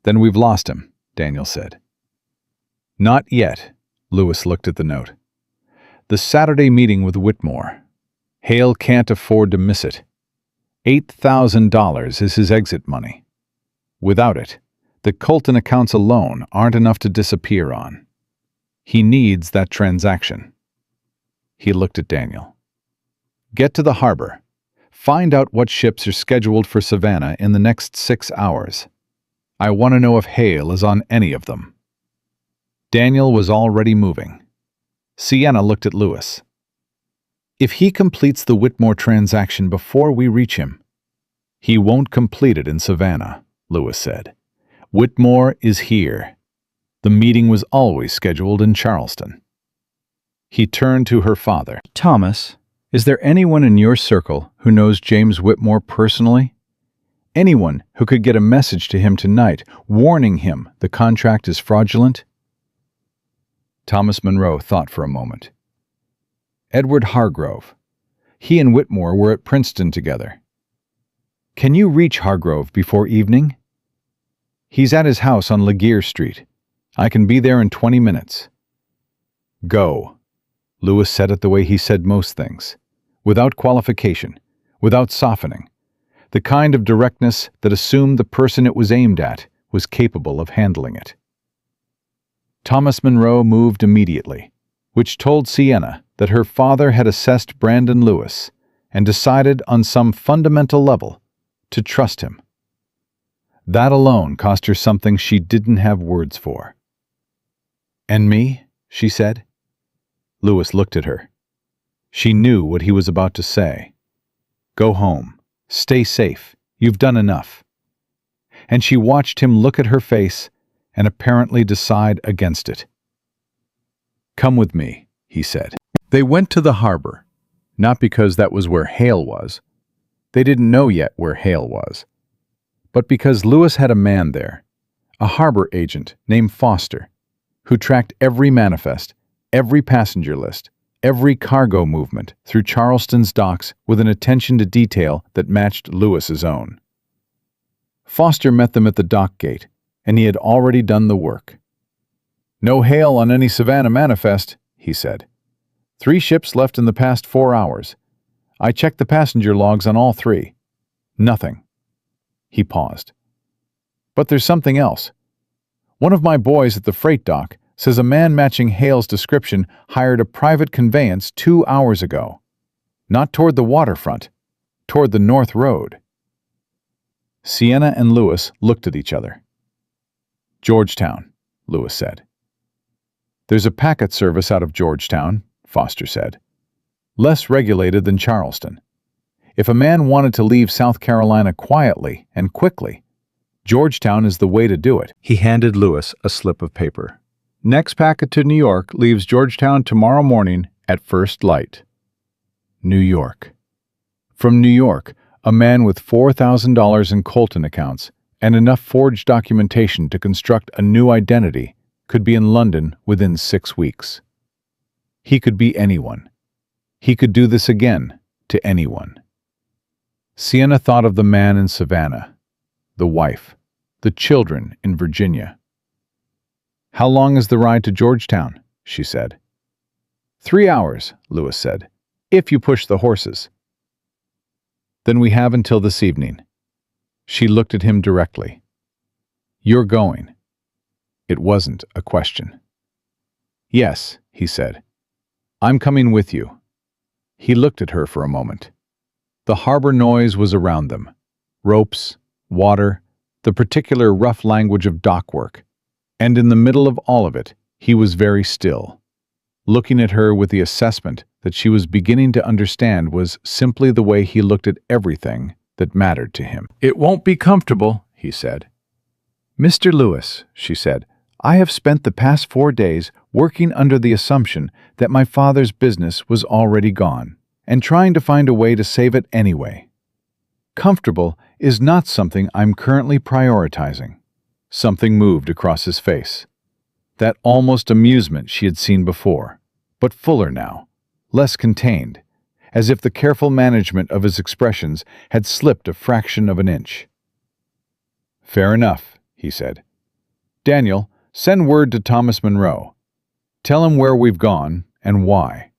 "Then we've lost him," Daniel said. "Not yet," Lewis looked at the note. "The Saturday meeting with Whitmore. Hale can't afford to miss it. $8,000 is his exit money. Without it, the Colton accounts alone aren't enough to disappear on. He needs that transaction." He looked at Daniel. "Get to the harbor. Find out what ships are scheduled for Savannah in the next 6 hours. I want to know if Hale is on any of them." Daniel was already moving. Sienna looked at Lewis. "If he completes the Whitmore transaction before we reach him—" "He won't complete it in Savannah," Lewis said. "Whitmore is here. The meeting was always scheduled in Charleston." He turned to her father. "Thomas, is there anyone in your circle who knows James Whitmore personally? Anyone who could get a message to him tonight warning him the contract is fraudulent?" Thomas Monroe thought for a moment. "Edward Hargrove. He and Whitmore were at Princeton together." "Can you reach Hargrove before evening?" "He's at his house on Laguerre Street. I can be there in 20 minutes. "Go." Lewis said it the way he said most things, without qualification, without softening, the kind of directness that assumed the person it was aimed at was capable of handling it. Thomas Monroe moved immediately, which told Sienna that her father had assessed Brandon Lewis and decided on some fundamental level to trust him. That alone cost her something she didn't have words for. "And me?" she said. Lewis looked at her. She knew what he was about to say. "Go home. Stay safe. You've done enough." And she watched him look at her face and apparently decide against it. "Come with me," he said. They went to the harbor, not because that was where Hale was. They didn't know yet where Hale was. But because Lewis had a man there, a harbor agent named Foster, who tracked every manifest, every passenger list, every cargo movement through Charleston's docks with an attention to detail that matched Lewis's own. Foster met them at the dock gate, and he had already done the work. "No Hale on any Savannah manifest," he said. 3 ships left in the past 4 hours. I checked the passenger logs on all 3. Nothing." He paused. "But there's something else. One of my boys at the freight dock says a man matching Hale's description hired a private conveyance 2 hours ago. Not toward the waterfront, toward the North Road." Sienna and Lewis looked at each other. "Georgetown," Lewis said. "There's a packet service out of Georgetown," Foster said. "Less regulated than Charleston. If a man wanted to leave South Carolina quietly and quickly, Georgetown is the way to do it." He handed Lewis a slip of paper. "Next packet to New York leaves Georgetown tomorrow morning at first light." New York. From New York, a man with $4,000 in Colton accounts and enough forged documentation to construct a new identity could be in London within 6 weeks. He could be anyone. He could do this again to anyone. Sienna thought of the man in Savannah, the wife, the children in Virginia. "How long is the ride to Georgetown?" she said. 3 hours, Lewis said, "if you push the horses." "Then we have until this evening." She looked at him directly. "You're going." It wasn't a question. "Yes," he said. "I'm coming with you." He looked at her for a moment. The harbor noise was around them. Ropes, water, the particular rough language of dock work. And in the middle of all of it, he was very still, looking at her with the assessment that she was beginning to understand was simply the way he looked at everything that mattered to him. "It won't be comfortable," he said. "Mr. Lewis," she said, "I have spent the past 4 days working under the assumption that my father's business was already gone, and trying to find a way to save it anyway. Comfortable is not something I'm currently prioritizing." Something moved across his face. That almost amusement she had seen before, but fuller now, less contained, as if the careful management of his expressions had slipped a fraction of an inch. "Fair enough," he said. "Daniel, send word to Thomas Monroe. Tell him where we've gone and why.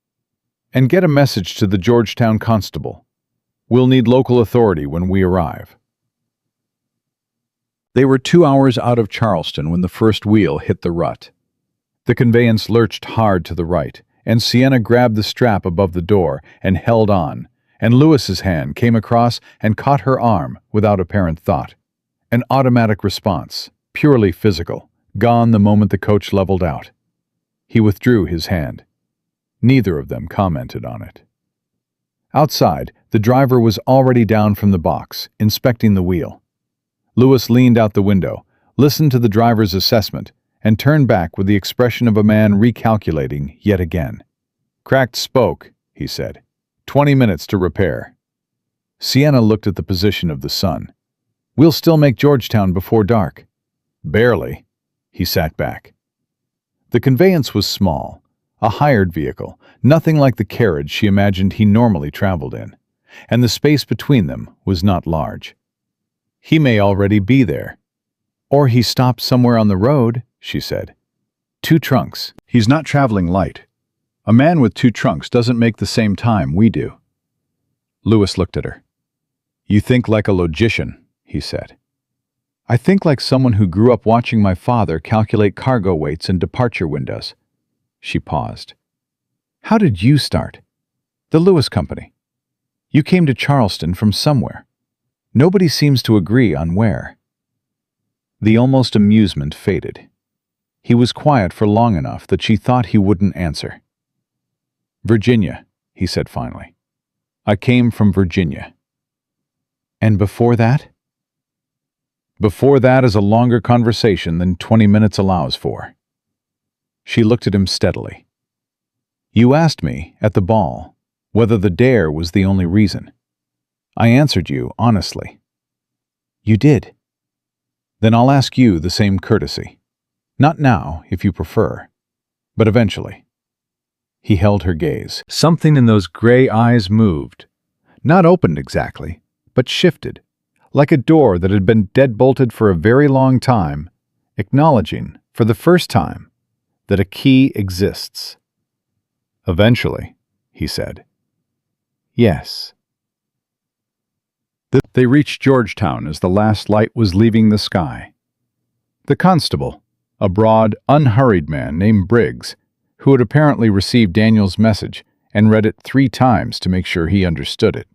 And get a message to the Georgetown constable. We'll need local authority when we arrive." They were 2 hours out of Charleston when the first wheel hit the rut. The conveyance lurched hard to the right, and Sienna grabbed the strap above the door and held on, and Lewis's hand came across and caught her arm without apparent thought. An automatic response, purely physical, gone the moment the coach leveled out. He withdrew his hand. Neither of them commented on it. Outside, the driver was already down from the box, inspecting the wheel. Lewis leaned out the window, listened to the driver's assessment, and turned back with the expression of a man recalculating yet again. "Cracked spoke," he said. 20 minutes to repair." Sienna looked at the position of the sun. "We'll still make Georgetown before dark." "Barely." He sat back. The conveyance was small, a hired vehicle, nothing like the carriage she imagined he normally traveled in, and the space between them was not large. "He may already be there." "Or he stopped somewhere on the road," she said. "2 trunks. He's not traveling light. A man with 2 trunks doesn't make the same time we do." Lewis looked at her. "You think like a logician," he said. "I think like someone who grew up watching my father calculate cargo weights and departure windows." She paused. "How did you start?" "The Lewis Company. You came to Charleston from somewhere. Nobody seems to agree on where." The almost amusement faded. He was quiet for long enough that she thought he wouldn't answer. "Virginia," he said finally. "I came from Virginia." "And before that?" "Before that is a longer conversation than 20 minutes allows for." She looked at him steadily. "You asked me, at the ball, whether the dare was the only reason. I answered you honestly." "You did." "Then I'll ask you the same courtesy. Not now, if you prefer, but eventually." He held her gaze. Something in those gray eyes moved. Not opened exactly, but shifted, like a door that had been deadbolted for a very long time, acknowledging, for the first time, that a key exists. "Eventually," he said. "Yes." They reached Georgetown as the last light was leaving the sky. The constable, a broad, unhurried man named Briggs, who had apparently received Daniel's message and read it 3 times to make sure he understood it,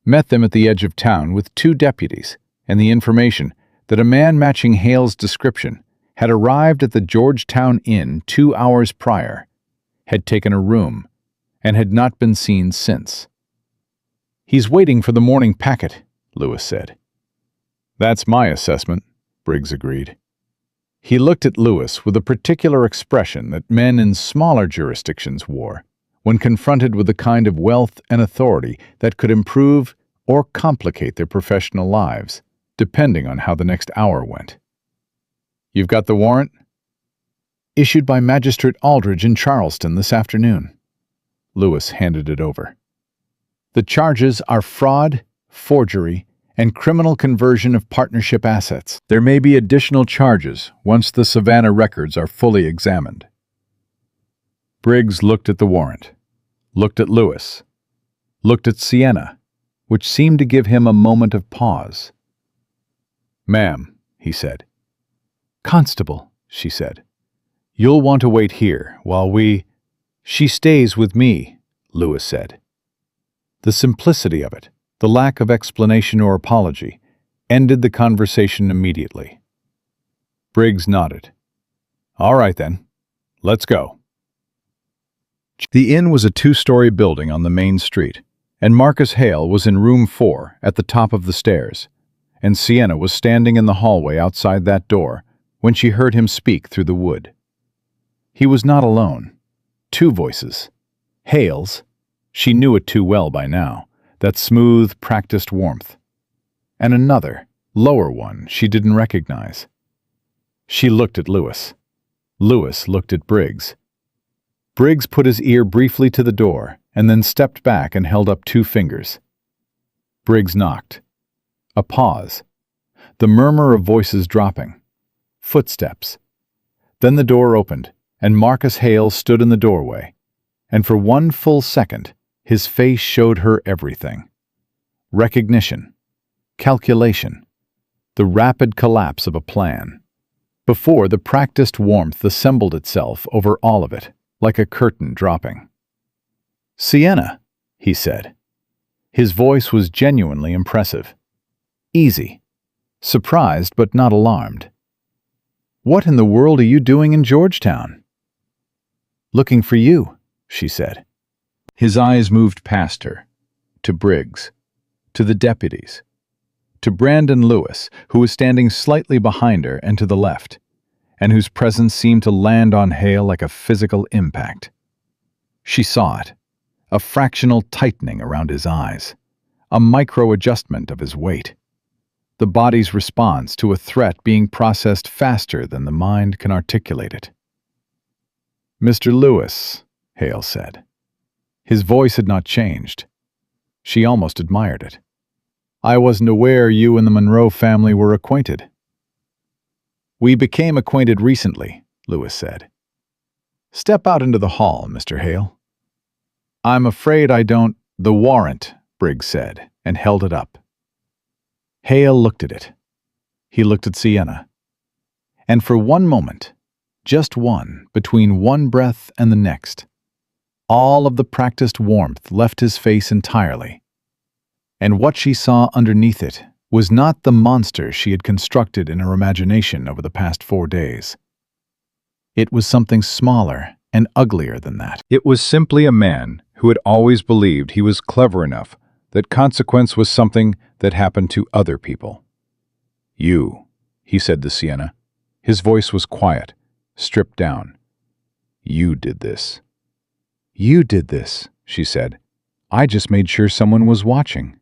met them at the edge of town with 2 deputies and the information that a man matching Hale's description had arrived at the Georgetown Inn 2 hours prior, had taken a room, and had not been seen since. "He's waiting for the morning packet," Lewis said. "That's my assessment," Briggs agreed. He looked at Lewis with a particular expression that men in smaller jurisdictions wore when confronted with the kind of wealth and authority that could improve or complicate their professional lives, depending on how the next hour went. "You've got the warrant?" "Issued by Magistrate Aldridge in Charleston this afternoon." Lewis handed it over. "The charges are fraud, forgery, and criminal conversion of partnership assets. There may be additional charges once the Savannah records are fully examined." Briggs looked at the warrant, looked at Lewis, looked at Sienna, which seemed to give him a moment of pause. "Ma'am," he said. "Constable," she said, "you'll want to wait here while we—" "She stays with me," Lewis said. The simplicity of it, the lack of explanation or apology, ended the conversation immediately. Briggs nodded. "All right then, let's go." The inn was a 2-story building on the main street, and Marcus Hale was in room 4 at the top of the stairs, and Sienna was standing in the hallway outside that door when she heard him speak through the wood. He was not alone. 2 voices. Hale's, she knew it too well by now, that smooth, practiced warmth. And another, lower one she didn't recognize. She looked at Lewis. Lewis looked at Briggs. Briggs put his ear briefly to the door and then stepped back and held up 2 fingers. Briggs knocked. A pause. The murmur of voices dropping. Footsteps. Then the door opened, and Marcus Hale stood in the doorway, and for 1 full second, his face showed her everything. Recognition. Calculation. The rapid collapse of a plan. Before, the practiced warmth assembled itself over all of it, like a curtain dropping. "Sienna," he said. His voice was genuinely impressive. Easy. Surprised but not alarmed. "What in the world are you doing in Georgetown?" "Looking for you," she said. His eyes moved past her, to Briggs, to the deputies, to Brandon Lewis, who was standing slightly behind her and to the left, and whose presence seemed to land on Hale like a physical impact. She saw it, a fractional tightening around his eyes, a micro-adjustment of his weight. The body's response to a threat being processed faster than the mind can articulate it. "Mr. Lewis," Hale said. His voice had not changed. She almost admired it. "I wasn't aware you and the Monroe family were acquainted." "We became acquainted recently," Lewis said. "Step out into the hall, Mr. Hale." "I'm afraid I don't—" "The warrant," Briggs said, and held it up. Hale looked at it. He looked at Sienna. And for 1 moment, just one, between one breath and the next, all of the practiced warmth left his face entirely. And what she saw underneath it was not the monster she had constructed in her imagination over the past 4 days. It was something smaller and uglier than that. It was simply a man who had always believed he was clever enough that consequence was something that happened to other people. "You," he said to Sienna. His voice was quiet, stripped down. "You did this." "You did this," she said. "I just made sure someone was watching."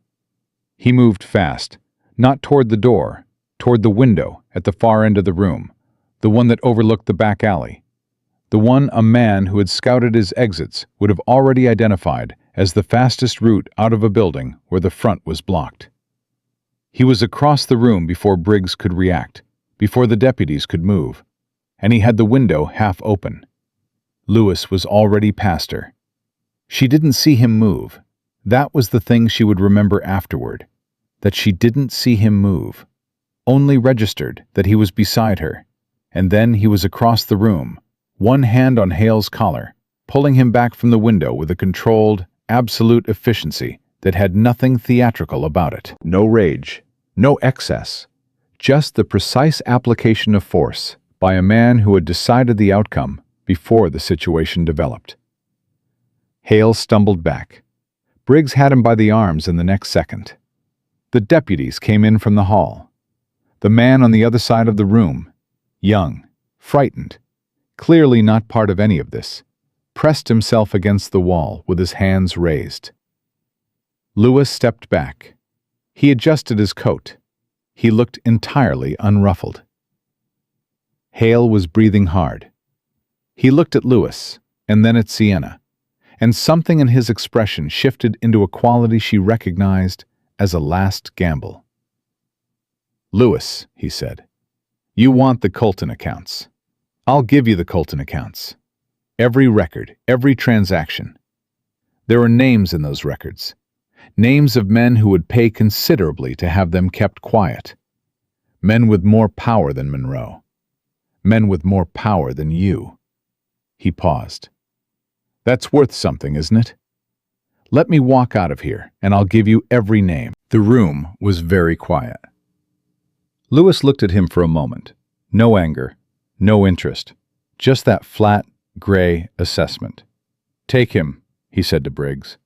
He moved fast, not toward the door, toward the window at the far end of the room, the one that overlooked the back alley, the one a man who had scouted his exits would have already identified as the fastest route out of a building where the front was blocked. He was across the room before Briggs could react, before the deputies could move, and he had the window half open. Lewis was already past her. She didn't see him move. That was the thing she would remember afterward, that she didn't see him move, only registered that he was beside her, and then he was across the room, one hand on Hale's collar, pulling him back from the window with a controlled, absolute efficiency that had nothing theatrical about it. No rage, No excess, just the precise application of force by a man who had decided the outcome before the situation developed. Hale stumbled back. Briggs had him by the arms in the next second. The deputies came in from the hall. The man on the other side of the room, young, frightened, clearly not part of any of this, pressed himself against the wall with his hands raised. Lewis stepped back. He adjusted his coat. He looked entirely unruffled. Hale was breathing hard. He looked at Lewis, and then at Sienna, and something in his expression shifted into a quality she recognized as a last gamble. "Lewis," he said, "you want the Colton accounts. I'll give you the Colton accounts. Every record, every transaction. There are names in those records. Names of men who would pay considerably to have them kept quiet. Men with more power than Monroe. Men with more power than you." He paused. "That's worth something, isn't it? Let me walk out of here, and I'll give you every name." The room was very quiet. Lewis looked at him for a moment. No anger, no interest, just that flat, gray assessment. "Take him," he said to Briggs.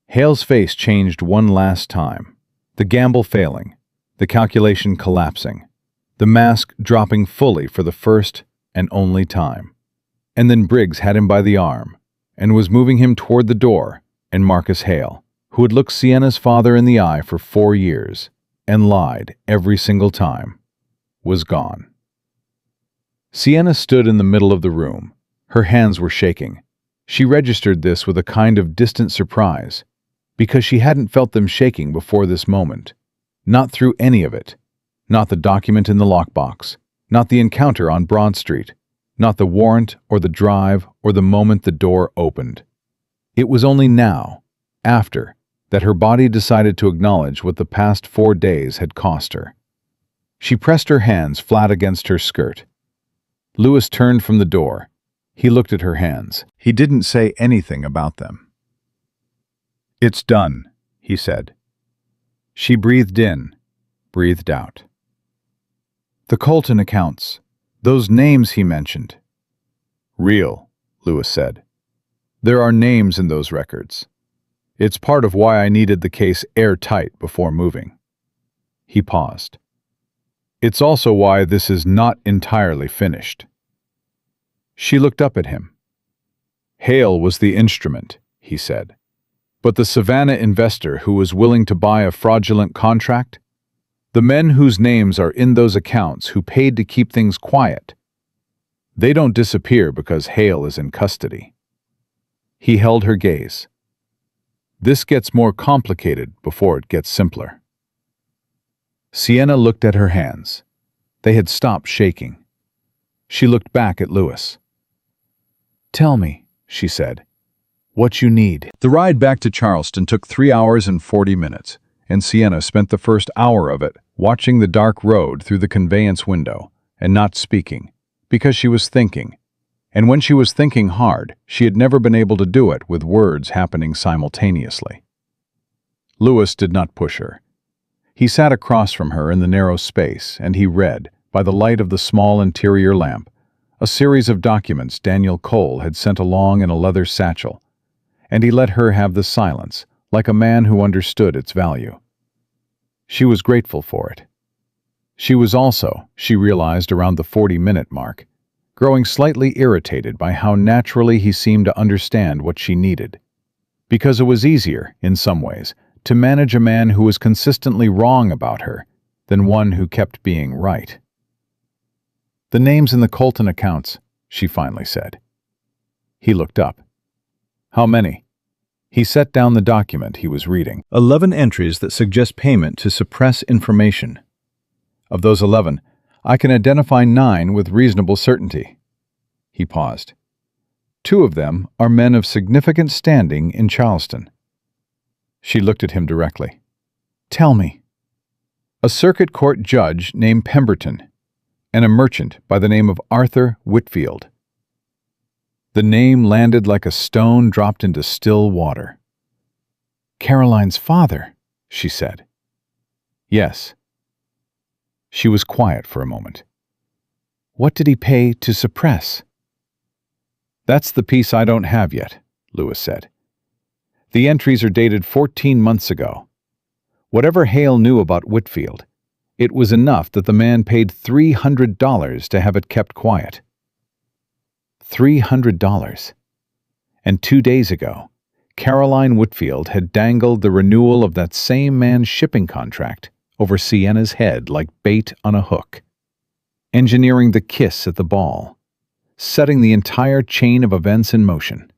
Hale's face changed one last time, the gamble failing, the calculation collapsing, the mask dropping fully for the first and only time. And then Briggs had him by the arm and was moving him toward the door, and Marcus Hale, who had looked Sienna's father in the eye for 4 years and lied every single time, was gone. Sienna stood in the middle of the room. Her hands were shaking. She registered this with a kind of distant surprise, because she hadn't felt them shaking before this moment. Not through any of it. Not the document in the lockbox. Not the encounter on Broad Street. Not the warrant or the drive or the moment the door opened. It was only now, after, that her body decided to acknowledge what the past 4 days had cost her. She pressed her hands flat against her skirt. Lewis turned from the door. He looked at her hands. He didn't say anything about them. "It's done," he said. She breathed in, breathed out. "The Colton accounts, those names he mentioned." "Real," Lewis said. "There are names in those records. It's part of why I needed the case airtight before moving." He paused. "It's also why this is not entirely finished." She looked up at him. "Hale was the instrument," he said. "But the Savannah investor who was willing to buy a fraudulent contract? The men whose names are in those accounts who paid to keep things quiet? They don't disappear because Hale is in custody." He held her gaze. "This gets more complicated before it gets simpler." Sienna looked at her hands. They had stopped shaking. She looked back at Lewis. "Tell me," she said, "what you need." The ride back to Charleston took 3 hours and 40 minutes, and Sienna spent the first hour of it watching the dark road through the conveyance window and not speaking, because she was thinking. And when she was thinking hard, she had never been able to do it with words happening simultaneously. Lewis did not push her. He sat across from her in the narrow space, and he read, by the light of the small interior lamp, a series of documents Daniel Cole had sent along in a leather satchel, and he let her have the silence, like a man who understood its value. She was grateful for it. She was also, she realized around the 40-minute mark, growing slightly irritated by how naturally he seemed to understand what she needed, because it was easier, in some ways, to manage a man who was consistently wrong about her than one who kept being right. "The names in the Colton accounts," she finally said. He looked up. "How many?" He set down the document he was reading. 11 entries that suggest payment to suppress information. Of those 11, I can identify 9 with reasonable certainty." He paused. 2 of them are men of significant standing in Charleston. She looked at him directly. "Tell me." "A circuit court judge named Pemberton, and a merchant by the name of Arthur Whitfield." The name landed like a stone dropped into still water. "Caroline's father," she said. "Yes, She was quiet for a moment. What did he pay to suppress? That's the piece I don't have yet, Lewis said. The entries are dated 14 months ago. Whatever Hale knew about Whitfield, it was enough that the man paid $300 to have it kept quiet. $300. And 2 days ago, Caroline Whitfield had dangled the renewal of that same man's shipping contract over Sienna's head like bait on a hook, engineering the kiss at the ball, setting the entire chain of events in motion.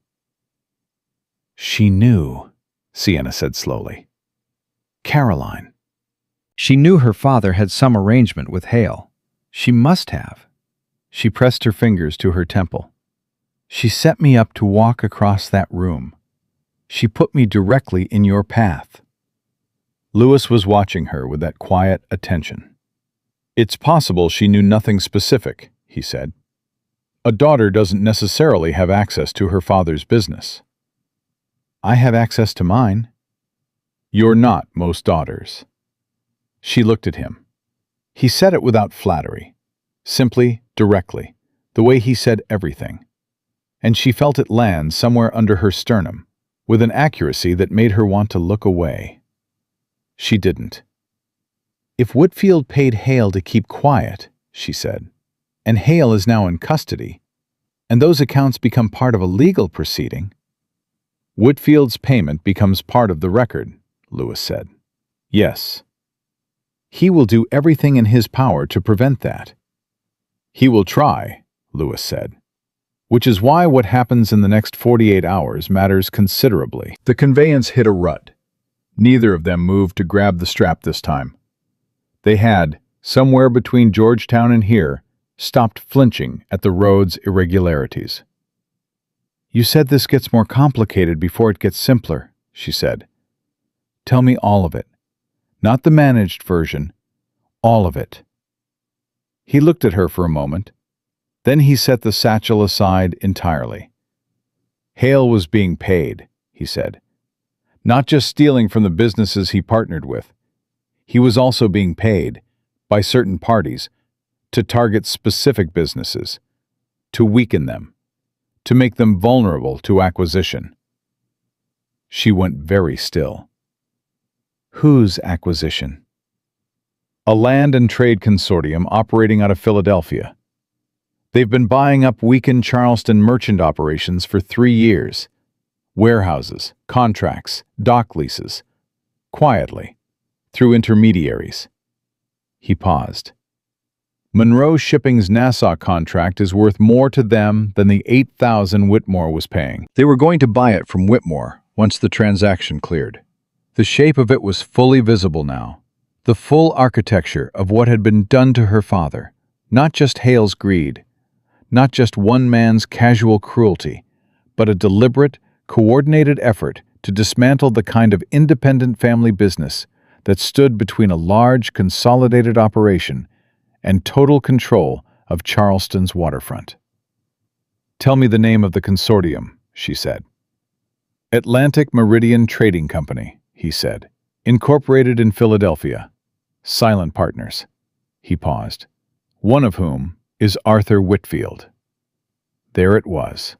She knew, Sienna said slowly. Caroline. She knew her father had some arrangement with Hale. She must have. She pressed her fingers to her temple. She set me up to walk across that room. She put me directly in your path. Lewis was watching her with that quiet attention. It's possible she knew nothing specific, he said. A daughter doesn't necessarily have access to her father's business. I have access to mine. You're not most daughters. She looked at him. He said it without flattery, simply, directly, the way he said everything. And she felt it land somewhere under her sternum, with an accuracy that made her want to look away. She didn't. If Whitfield paid Hale to keep quiet, she said, and Hale is now in custody, and those accounts become part of a legal proceeding, Whitfield's payment becomes part of the record, Lewis said. Yes. He will do everything in his power to prevent that. He will try, Lewis said. Which is why what happens in the next 48 hours matters considerably. The conveyance hit a rut. Neither of them moved to grab the strap this time. They had, somewhere between Georgetown and here, stopped flinching at the road's irregularities. You said this gets more complicated before it gets simpler, she said. Tell me all of it. Not the managed version. All of it. He looked at her for a moment. Then he set the satchel aside entirely. Hale was being paid, he said. Not just stealing from the businesses he partnered with. He was also being paid, by certain parties, to target specific businesses, to weaken them, to make them vulnerable to acquisition. She went very still. Whose acquisition? A land and trade consortium operating out of Philadelphia. They've been buying up weakened Charleston merchant operations for 3 years. Warehouses, contracts, dock leases. Quietly, through intermediaries. He paused. Monroe Shipping's Nassau contract is worth more to them than the $8,000 Whitmore was paying. They were going to buy it from Whitmore once the transaction cleared. The shape of it was fully visible now. The full architecture of what had been done to her father. Not just Hale's greed. Not just one man's casual cruelty, but a deliberate, coordinated effort to dismantle the kind of independent family business that stood between a large, consolidated operation and total control of Charleston's waterfront. Tell me the name of the consortium, she said. Atlantic Meridian Trading Company, he said, incorporated in Philadelphia. Silent partners. He paused. One of whom is Arthur Whitfield. There it was.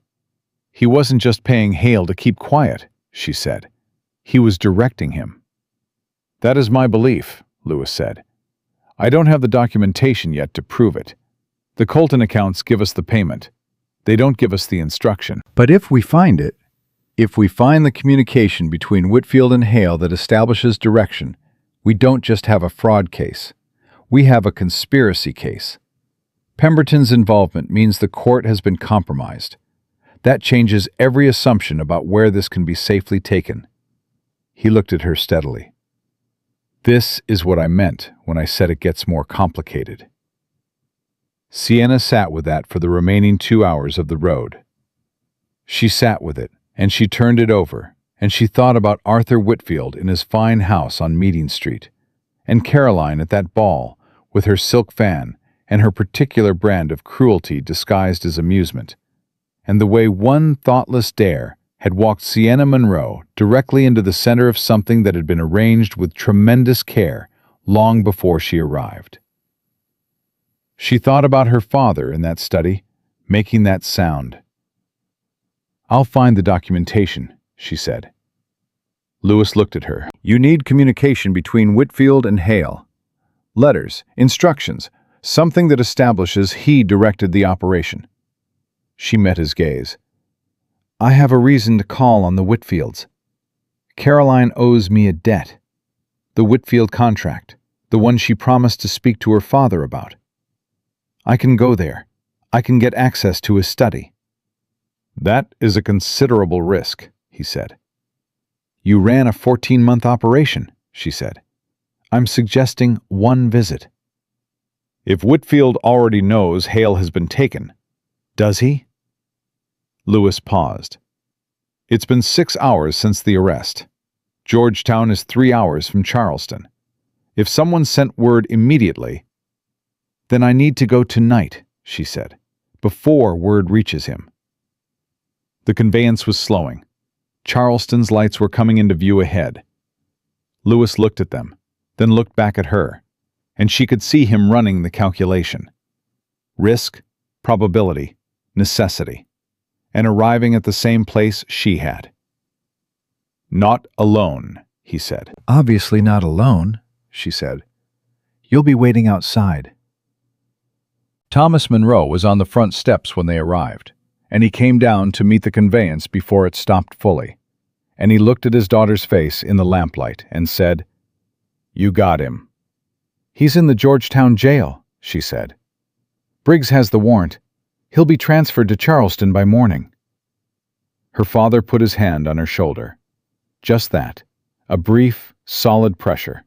He wasn't just paying Hale to keep quiet, she said. He was directing him. That is my belief, Lewis said. I don't have the documentation yet to prove it. The Colton accounts give us the payment. They don't give us the instruction. But if we find it, if we find the communication between Whitfield and Hale that establishes direction, we don't just have a fraud case. We have a conspiracy case. Pemberton's involvement means the court has been compromised. That changes every assumption about where this can be safely taken. He looked at her steadily. This is what I meant when I said it gets more complicated. Sienna sat with that for the remaining 2 hours of the road. She sat with it, and she turned it over, and she thought about Arthur Whitfield in his fine house on Meeting Street, and Caroline at that ball with her silk fan and her particular brand of cruelty disguised as amusement, and the way one thoughtless dare had walked Sienna Monroe directly into the center of something that had been arranged with tremendous care long before she arrived. She thought about her father in that study, making that sound. "I'll find the documentation," she said. Lewis looked at her. "You need communication between Whitfield and Hale. Letters, instructions, something that establishes he directed the operation." She met his gaze. "I have a reason to call on the Whitfields. Caroline owes me a debt. The Whitfield contract, the one she promised to speak to her father about. I can go there. I can get access to his study." "That is a considerable risk," he said. "You ran a 14-month operation," she said. "I'm suggesting one visit." "If Whitfield already knows Hale has been taken, does he?" Lewis paused. "It's been 6 hours since the arrest. Georgetown is 3 hours from Charleston. If someone sent word immediately—" "Then I need to go tonight," she said, "before word reaches him." The conveyance was slowing. Charleston's lights were coming into view ahead. Lewis looked at them, then looked back at her, and she could see him running the calculation. Risk, probability, necessity, and arriving at the same place she had. "Not alone," he said. "Obviously not alone," she said. "You'll be waiting outside." Thomas Monroe was on the front steps when they arrived, and he came down to meet the conveyance before it stopped fully. And he looked at his daughter's face in the lamplight and said, "You got him." "He's in the Georgetown jail," she said. "Briggs has the warrant. He'll be transferred to Charleston by morning." Her father put his hand on her shoulder. Just that, a brief, solid pressure.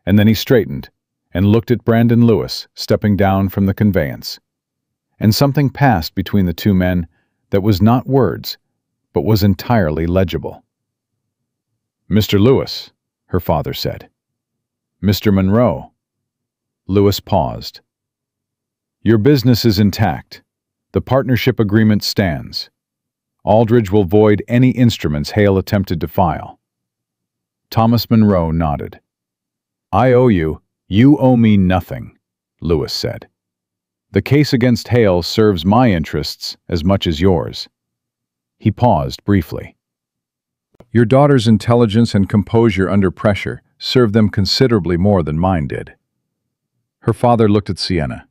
And then he straightened and looked at Brandon Lewis stepping down from the conveyance. And something passed between the two men that was not words, but was entirely legible. "Mr. Lewis," her father said. "Mr. Monroe." Lewis paused. "Your business is intact. The partnership agreement stands. Aldridge will void any instruments Hale attempted to file." Thomas Monroe nodded. "I owe you. You owe me nothing," Lewis said. "The case against Hale serves my interests as much as yours." He paused briefly. "Your daughter's intelligence and composure under pressure served them considerably more than mine did." Her father looked at Sienna.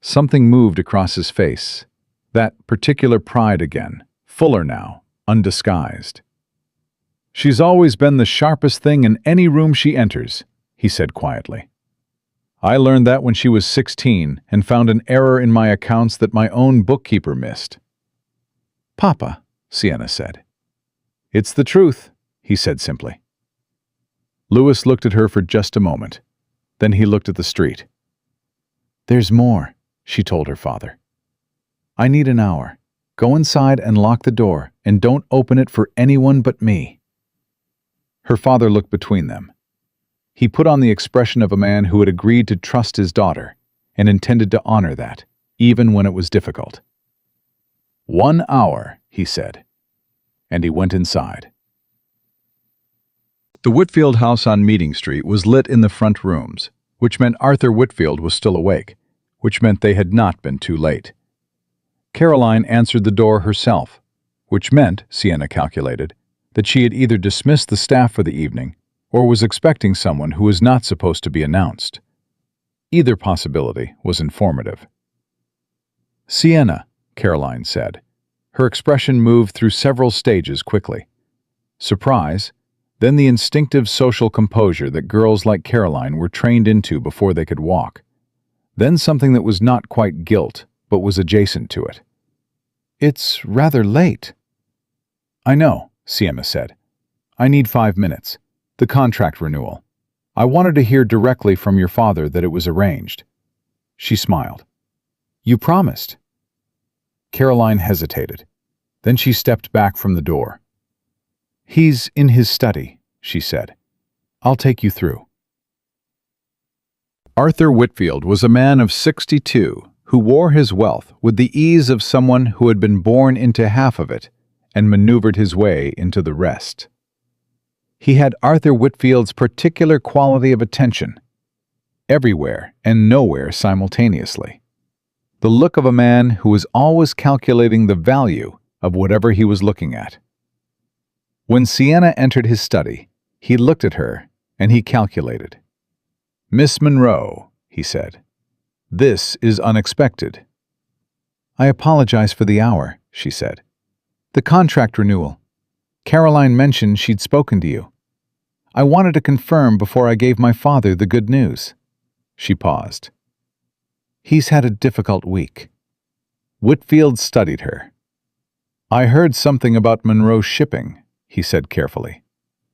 Something moved across his face. That particular pride again, fuller now, undisguised. "She's always been the sharpest thing in any room she enters," he said quietly. "I learned that when she was 16 and found an error in my accounts that my own bookkeeper missed." "Papa," Sienna said. "It's the truth," he said simply. Lewis looked at her for just a moment. Then he looked at the street. "There's more," she told her father. "I need an hour. Go inside and lock the door, and don't open it for anyone but me." Her father looked between them. He put on the expression of a man who had agreed to trust his daughter and intended to honor that, even when it was difficult. "1 hour," he said, and he went inside. The Whitfield house on Meeting Street was lit in the front rooms, which meant Arthur Whitfield was still awake, which meant they had not been too late. Caroline answered the door herself, which meant, Sienna calculated, that she had either dismissed the staff for the evening or was expecting someone who was not supposed to be announced. Either possibility was informative. "Sienna," Caroline said. Her expression moved through several stages quickly. Surprise, then the instinctive social composure that girls like Caroline were trained into before they could walk. Then something that was not quite guilt, but was adjacent to it. "It's rather late." "I know," Sienna said. "I need 5 minutes. The contract renewal. I wanted to hear directly from your father that it was arranged." She smiled. "You promised." Caroline hesitated. Then she stepped back from the door. "He's in his study," she said. "I'll take you through." Arthur Whitfield was a man of 62 who wore his wealth with the ease of someone who had been born into half of it and maneuvered his way into the rest. He had Arthur Whitfield's particular quality of attention. everywhere and nowhere simultaneously. The look of a man who was always calculating the value of whatever he was looking at. When Sienna entered his study, he looked at her and he calculated. "Miss Monroe," he said, "this is unexpected." "I apologize for the hour," she said. "The contract renewal. Caroline mentioned she'd spoken to you. I wanted to confirm before I gave my father the good news." She paused. "He's had a difficult week." Whitfield studied her. "I heard something about Monroe shipping," he said carefully.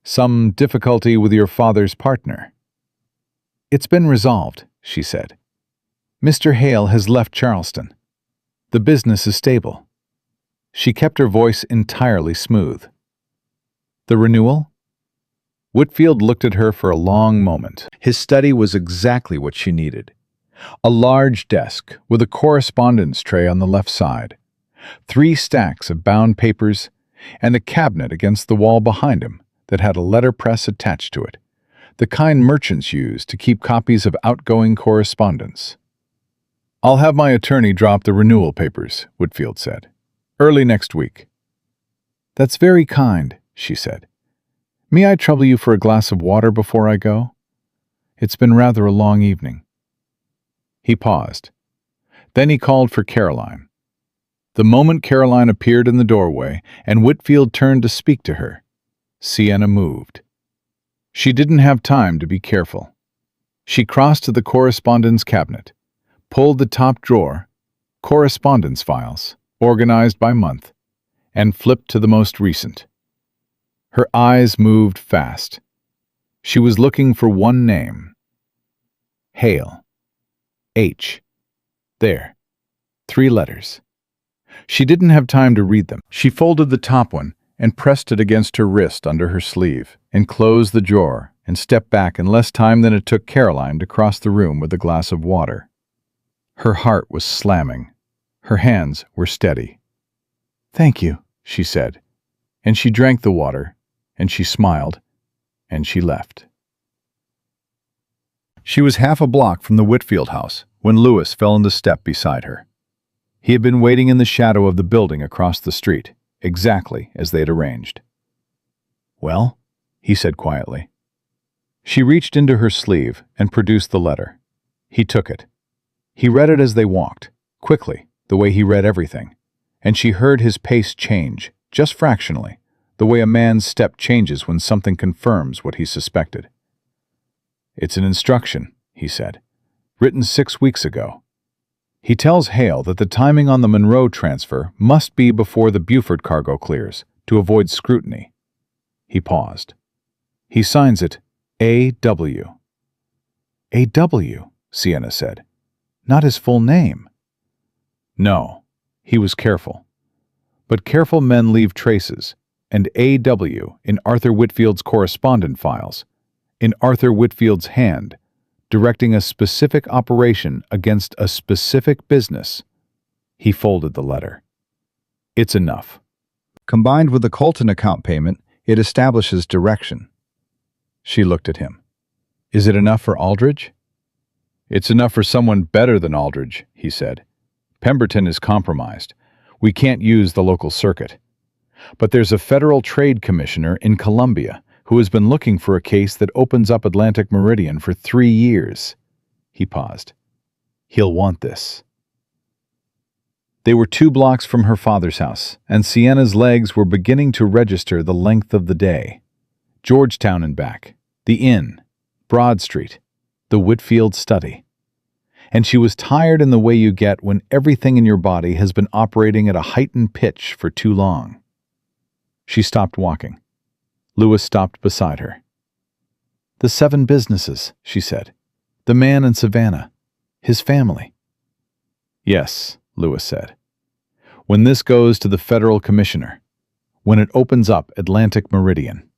"Some difficulty with your father's partner." "It's been resolved," she said. "Mr. Hale has left Charleston. The business is stable." She kept her voice entirely smooth. "The renewal?" Whitfield looked at her for a long moment. His study was exactly what she needed. A large desk with a correspondence tray on the left side, 3 stacks of bound papers, and a cabinet against the wall behind him that had a letterpress attached to it, the kind merchants use to keep copies of outgoing correspondence. "I'll have my attorney drop the renewal papers," Whitfield said. "Early next week." "That's very kind," she said. "May I trouble you for a glass of water before I go? It's been rather a long evening." He paused. Then he called for Caroline. The moment Caroline appeared in the doorway and Whitfield turned to speak to her, Sienna moved. She didn't have time to be careful. She crossed to the correspondence cabinet, pulled the top drawer, correspondence files, organized by month, and flipped to the most recent. Her eyes moved fast. She was looking for one name. Hale. H. There. 3 letters. She didn't have time to read them. She folded the top one and pressed it against her wrist under her sleeve, and closed the drawer and stepped back in less time than it took Caroline to cross the room with a glass of water. Her heart was slamming. Her hands were steady. "Thank you," she said, and she drank the water, and she smiled, and she left. She was half a block from the Whitfield house when Lewis fell into step beside her. He had been waiting in the shadow of the building across the street, exactly as they'd arranged. "Well?" he said quietly. She reached into her sleeve and produced the letter. He took it. He read it as they walked, quickly, the way he read everything, and she heard his pace change, just fractionally, the way a man's step changes when something confirms what he suspected. "It's an instruction," he said, "written 6 weeks ago. He tells Hale that the timing on the Monroe transfer must be before the Beaufort cargo clears, to avoid scrutiny." He paused. "He signs it A.W." "A.W.," Sienna said. "Not his full name." "No." He was careful. But careful men leave traces, and A.W. in Arthur Whitfield's correspondent files, in Arthur Whitfield's hand, directing a specific operation against a specific business. He folded the letter. "It's enough." Combined with the Colton account payment, it establishes direction. She looked at him. "Is it enough for Aldridge?" "It's enough for someone better than Aldridge," he said. "Pemberton is compromised. We can't use the local circuit. But there's a federal trade commissioner in Columbia who has been looking for a case that opens up Atlantic Meridian for 3 years. He paused. "He'll want this." They were 2 blocks from her father's house, and Sienna's legs were beginning to register the length of the day. Georgetown and back, the inn, Broad Street, the Whitfield study. And she was tired in the way you get when everything in your body has been operating at a heightened pitch for too long. She stopped walking. Lewis stopped beside her. "The 7 businesses," she said. "The man in Savannah. His family." "Yes," Lewis said. "When this goes to the federal commissioner. When it opens up Atlantic Meridian."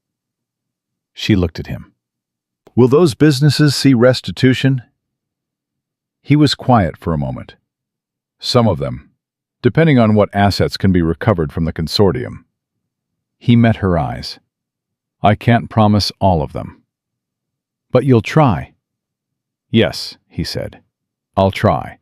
She looked at him. "Will those businesses see restitution?" He was quiet for a moment. "Some of them, depending on what assets can be recovered from the consortium." He met her eyes. "I can't promise all of them." "But you'll try." Yes, he said. I'll try.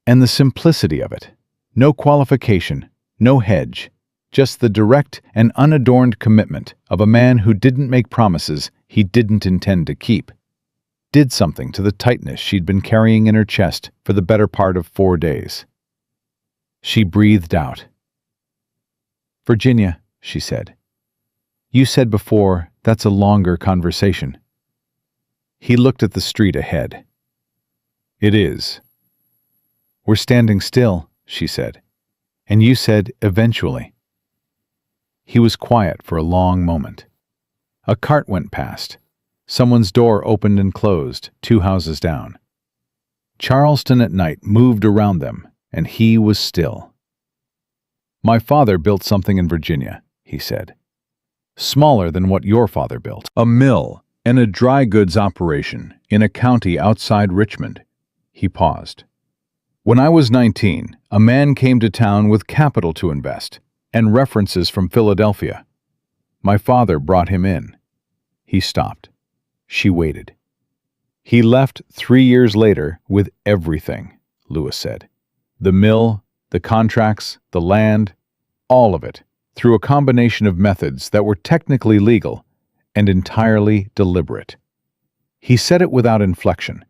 And the simplicity of it. No qualification, no hedge, just the direct and unadorned commitment of a man who didn't make promises he didn't intend to keep. Did something to the tightness she'd been carrying in her chest for the better part of 4 days. She breathed out. Virginia, she said. You said before that's a longer conversation. He looked at the street ahead. It is. We're standing still, she said. And you said eventually. He was quiet for a long moment. A cart went past. Someone's door opened and closed, 2 houses down. Charleston at night moved around them, and he was still. My father built something in Virginia, he said. Smaller than what your father built. A mill and a dry goods operation in a county outside Richmond. He paused. When I was 19, a man came to town with capital to invest and references from Philadelphia. My father brought him in. He stopped. She waited. He left 3 years later with everything, Lewis said. The mill, the contracts, the land, all of it, through a combination of methods that were technically legal and entirely deliberate. He said it without inflection,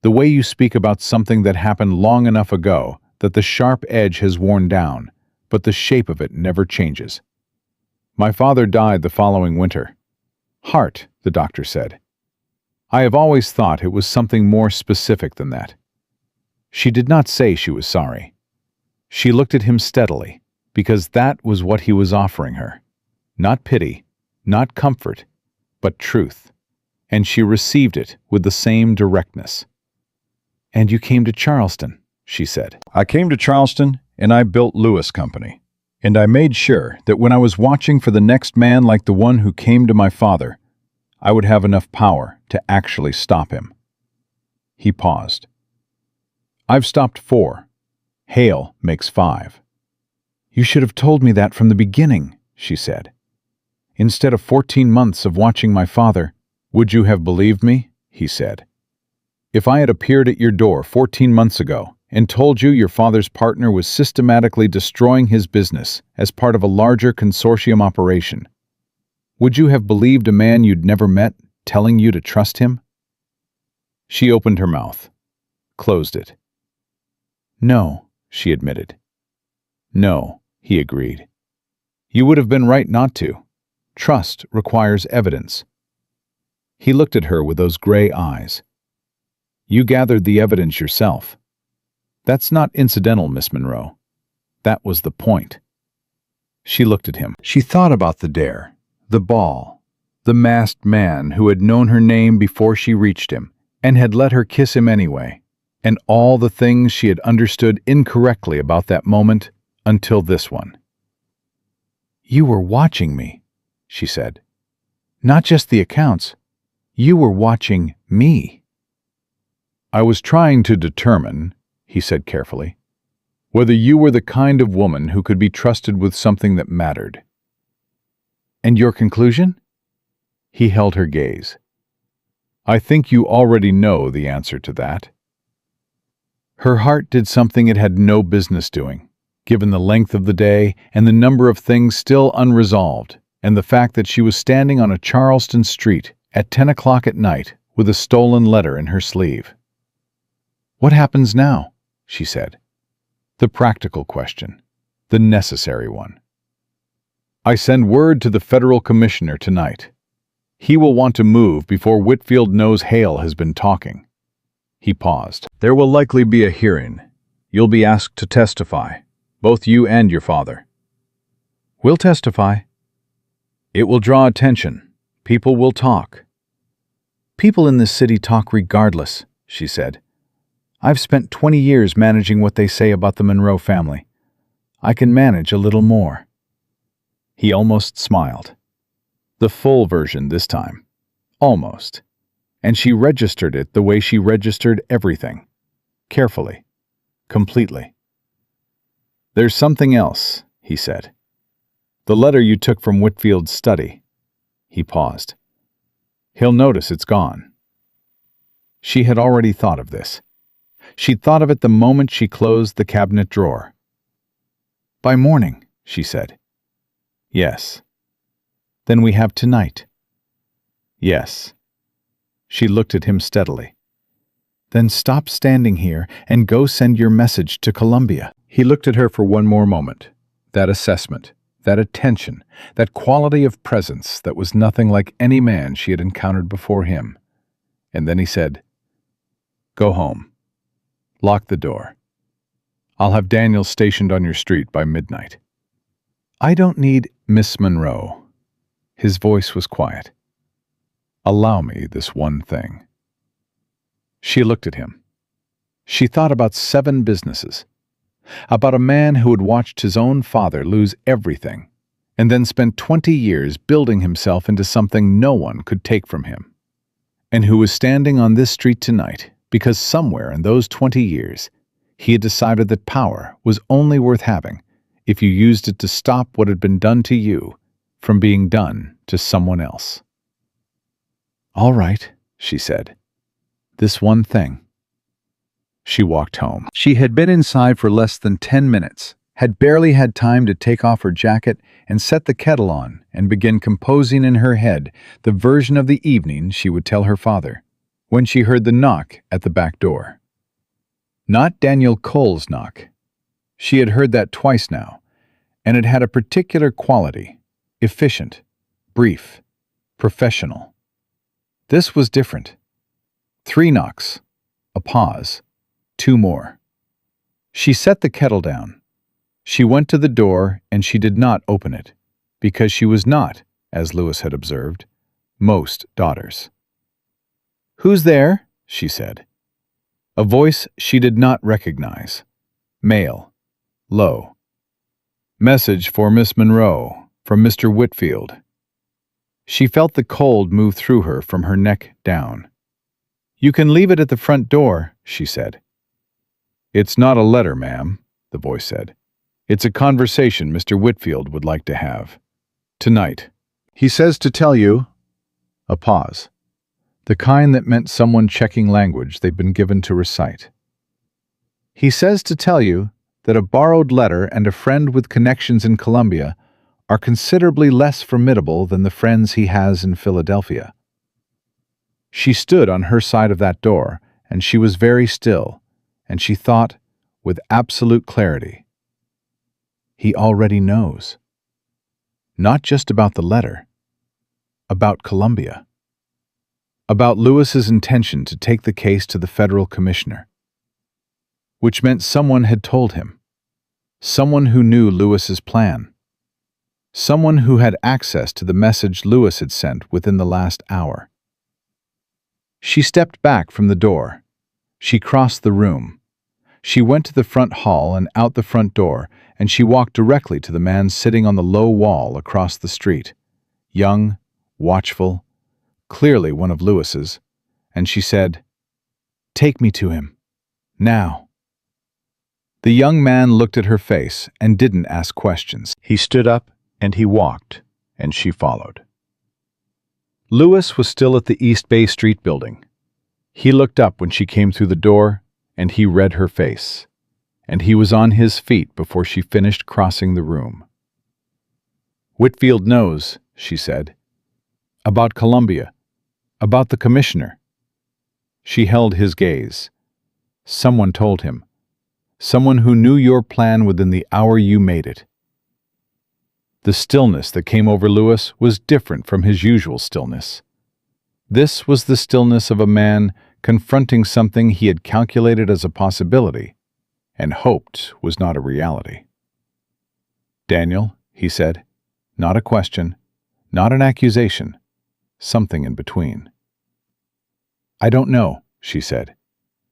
the way you speak about something that happened long enough ago that the sharp edge has worn down, but the shape of it never changes. My father died the following winter. Heart, the doctor said. I have always thought it was something more specific than that. She did not say she was sorry. She looked at him steadily, because that was what he was offering her. Not pity, not comfort, but truth. And she received it with the same directness. And you came to Charleston, she said. I came to Charleston, and I built Lewis Company. And I made sure that when I was watching for the next man like the one who came to my father, I would have enough power to actually stop him. He paused. I've stopped 4. Hale makes 5. You should have told me that from the beginning, she said. Instead of 14 months of watching my father, would you have believed me? He said. If I had appeared at your door 14 months ago and told you your father's partner was systematically destroying his business as part of a larger consortium operation, would you have believed a man you'd never met telling you to trust him? She opened her mouth, closed it. No, she admitted. No, he agreed. You would have been right not to. Trust requires evidence. He looked at her with those gray eyes. You gathered the evidence yourself. That's not incidental, Miss Monroe. That was the point. She looked at him. She thought about the dare, the ball, the masked man who had known her name before she reached him and had let her kiss him anyway, and all the things she had understood incorrectly about that moment until this one. You were watching me, she said. Not just the accounts. You were watching me. I was trying to determine, he said carefully, whether you were the kind of woman who could be trusted with something that mattered. And your conclusion? He held her gaze. I think you already know the answer to that. Her heart did something it had no business doing, given the length of the day and the number of things still unresolved, and the fact that she was standing on a Charleston street at 10 o'clock at night with a stolen letter in her sleeve. What happens now? She said. The practical question, the necessary one. I send word to the federal commissioner tonight. He will want to move before Whitfield knows Hale has been talking. He paused. There will likely be a hearing. You'll be asked to testify, both you and your father. We'll testify. It will draw attention. People will talk. People in this city talk regardless, she said. I've spent 20 years managing what they say about the Monroe family. I can manage a little more. He almost smiled. The full version this time. Almost. And she registered it the way she registered everything. Carefully. Completely. There's something else, he said. The letter you took from Whitfield's study. He paused. He'll notice it's gone. She had already thought of this. She'd thought of it the moment she closed the cabinet drawer. "By morning," she said. "Yes." "Then we have tonight." "Yes." She looked at him steadily. "Then stop standing here and go send your message to Columbia." He looked at her for one more moment. That assessment, that attention, that quality of presence that was nothing like any man she had encountered before him. And then he said, "Go home. Lock the door. I'll have Daniel stationed on your street by midnight." "I don't need Miss Monroe." His voice was quiet. "Allow me this one thing." She looked at him. She thought about 7 businesses, about a man who had watched his own father lose everything and then spent 20 years building himself into something no one could take from him, and who was standing on this street tonight because somewhere in those 20 years he had decided that power was only worth having if you used it to stop what had been done to you from being done to someone else. "All right," she said. "This one thing." She walked home. She had been inside for less than 10 minutes, had barely had time to take off her jacket and set the kettle on and begin composing in her head the version of the evening she would tell her father, when she heard the knock at the back door. Not Daniel Cole's knock. She had heard that twice now, and it had a particular quality: efficient, brief, professional. This was different. 3 knocks, a pause, 2 more. She set the kettle down. She went to the door and she did not open it, because she was not, as Lewis had observed, most daughters. "Who's there?" she said. A voice she did not recognize. Male. Low. "Message for Miss Monroe, from Mr. Whitfield." She felt the cold move through her from her neck down. "You can leave it at the front door," she said. "It's not a letter, ma'am," the voice said. "It's a conversation Mr. Whitfield would like to have. Tonight. He says to tell you—" A pause. The kind that meant someone checking language they'd been given to recite. "He says to tell you that a borrowed letter and a friend with connections in Columbia are considerably less formidable than the friends he has in Philadelphia." She stood on her side of that door, and she was very still, and she thought, with absolute clarity, he already knows. Not just about the letter, about Columbia. About Lewis's intention to take the case to the federal commissioner. Which meant someone had told him. Someone who knew Lewis's plan. Someone who had access to the message Lewis had sent within the last hour. She stepped back from the door. She crossed the room. She went to the front hall and out the front door, and she walked directly to the man sitting on the low wall across the street, young, watchful, clearly one of Lewis's, and she said, "Take me to him. Now." The young man looked at her face and didn't ask questions. He stood up and he walked, and she followed. Lewis was still at the East Bay Street building. He looked up when she came through the door, and he read her face, and he was on his feet before she finished crossing the room. "Whitfield knows," she said. "About Columbia. About the commissioner." She held his gaze. "Someone told him. Someone who knew your plan within the hour you made it." The stillness that came over Lewis was different from his usual stillness. This was the stillness of a man confronting something he had calculated as a possibility and hoped was not a reality. "Daniel," he said, not a question, not an accusation, something in between. "I don't know," she said,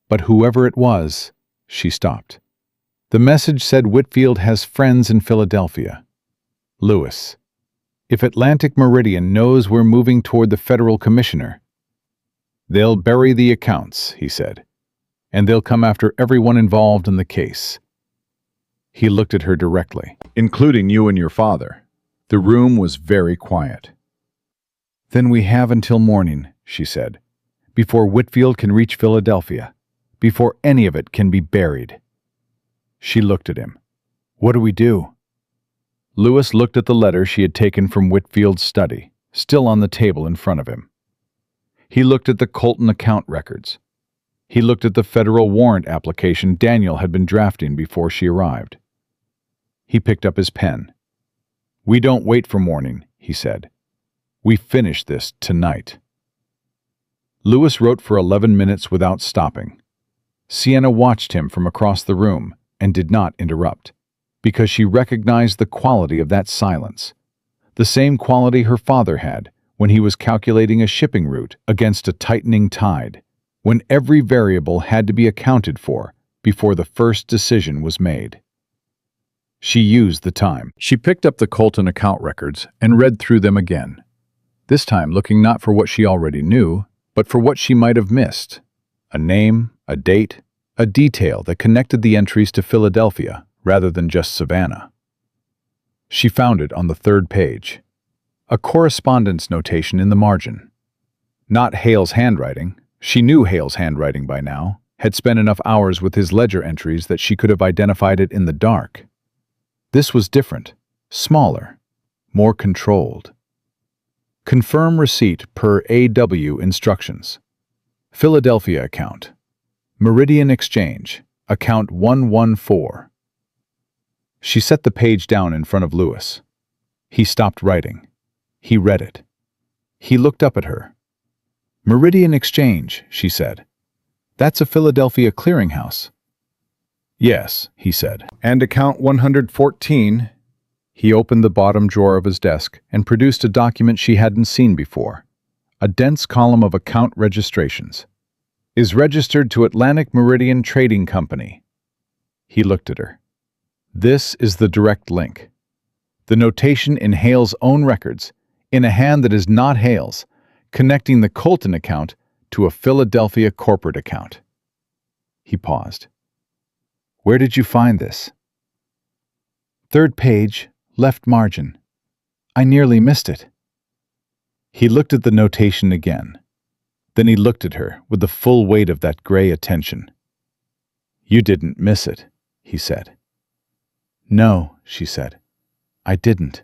"but whoever it was," she stopped. "The message said Whitfield has friends in Philadelphia. Lewis. If Atlantic Meridian knows we're moving toward the federal commissioner, they'll bury the accounts," he said, "and they'll come after everyone involved in the case." He looked at her directly. "Including you and your father." The room was very quiet. "Then we have until morning," she said, before Whitfield can reach Philadelphia, before any of it can be buried. She looked at him. What do we do? Lewis looked at the letter she had taken from Whitfield's study, still on the table in front of him. He looked at the Colton account records. He looked at the federal warrant application Daniel had been drafting before she arrived. He picked up his pen. We don't wait for morning, he said. We finish this tonight. Lewis wrote for 11 minutes without stopping. Sienna watched him from across the room and did not interrupt, because she recognized the quality of that silence, the same quality her father had when he was calculating a shipping route against a tightening tide, when every variable had to be accounted for before the first decision was made. She used the time. She picked up the Colton account records and read through them again, this time looking not for what she already knew, but for what she might have missed. A name, a date, a detail that connected the entries to Philadelphia rather than just Savannah. She found it on the third page. A correspondence notation in the margin. Not Hale's handwriting. She knew Hale's handwriting by now, had spent enough hours with his ledger entries that she could have identified it in the dark. This was different, smaller, more controlled. Confirm receipt per AW instructions. Philadelphia account. Meridian Exchange, account 114. She set the page down in front of Lewis. He stopped writing. He read it. He looked up at her. Meridian Exchange, she said. That's a Philadelphia clearinghouse. Yes, he said. And account 114. He opened the bottom drawer of his desk and produced a document she hadn't seen before. A dense column of account registrations. Is registered to Atlantic Meridian Trading Company. He looked at her. This is the direct link. The notation in Hale's own records, in a hand that is not Hale's, connecting the Colton account to a Philadelphia corporate account. He paused. Where did you find this? Third page, left margin. I nearly missed it. He looked at the notation again. Then he looked at her with the full weight of that gray attention. You didn't miss it, he said. No, she said. I didn't.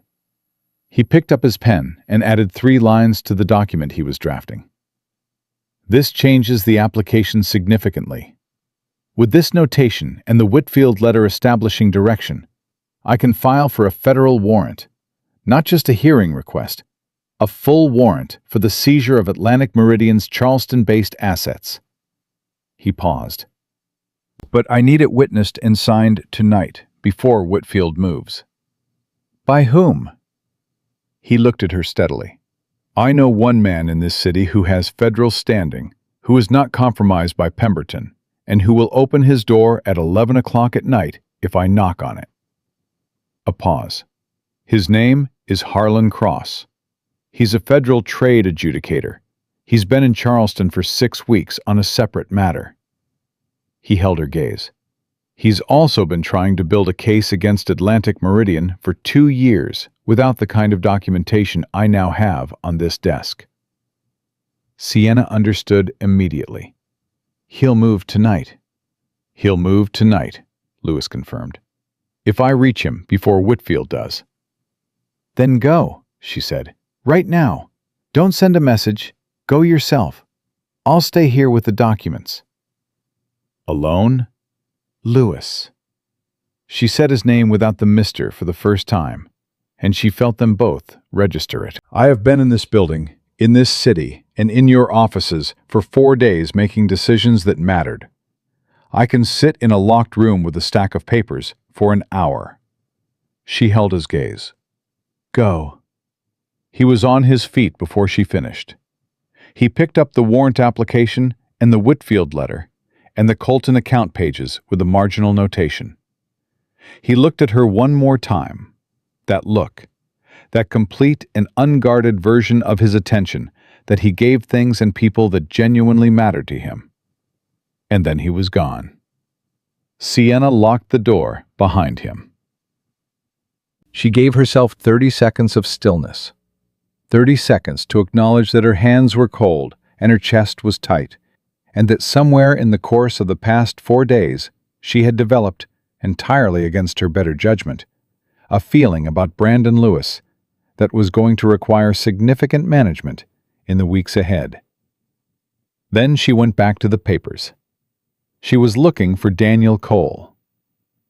He picked up his pen and added 3 lines to the document he was drafting. This changes the application significantly. With this notation and the Whitfield letter establishing direction, I can file for a federal warrant, not just a hearing request, a full warrant for the seizure of Atlantic Meridian's Charleston-based assets. He paused. But I need it witnessed and signed tonight, before Whitfield moves. By whom? He looked at her steadily. I know one man in this city who has federal standing, who is not compromised by Pemberton, and who will open his door at 11 o'clock at night if I knock on it. A pause. His name is Harlan Cross. He's a federal trade adjudicator. He's been in Charleston for 6 weeks on a separate matter. He held her gaze. He's also been trying to build a case against Atlantic Meridian for 2 years without the kind of documentation I now have on this desk. Sienna understood immediately. He'll move tonight. He'll move tonight, Lewis confirmed. If I reach him before Whitfield does. Then go, she said. Right now. Don't send a message. Go yourself. I'll stay here with the documents. Alone? Lewis. She said his name without the Mr. for the first time, and she felt them both register it. I have been in this building, in this city, and in your offices for 4 days making decisions that mattered. I can sit in a locked room with a stack of papers for an hour. She held his gaze. Go. He was on his feet before she finished. He picked up the warrant application and the Whitfield letter and the Colton account pages with the marginal notation. He looked at her one more time. That look, that complete and unguarded version of his attention that he gave things and people that genuinely mattered to him. And then he was gone. Sienna locked the door behind him. She gave herself 30 seconds of stillness. 30 seconds to acknowledge that her hands were cold and her chest was tight, and that somewhere in the course of the past 4 days she had developed, entirely against her better judgment, a feeling about Brandon Lewis that was going to require significant management in the weeks ahead. Then she went back to the papers. She was looking for Daniel Cole.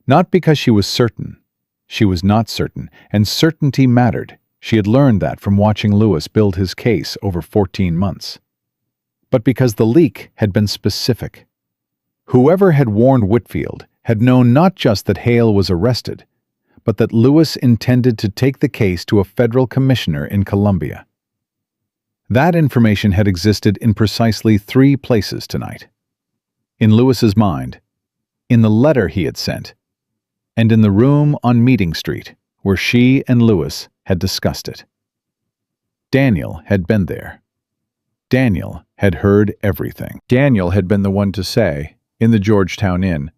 Not because she was certain. She was not certain, and certainty mattered. She had learned that from watching Lewis build his case over 14 months. But because the leak had been specific. Whoever had warned Whitfield had known not just that Hale was arrested, but that Lewis intended to take the case to a federal commissioner in Columbia. That information had existed in precisely 3 places tonight. In Lewis's mind, in the letter he had sent, and in the room on Meeting Street where she and Lewis had discussed it. Daniel had been there. Daniel had heard everything. Daniel had been the one to say, in the Georgetown Inn,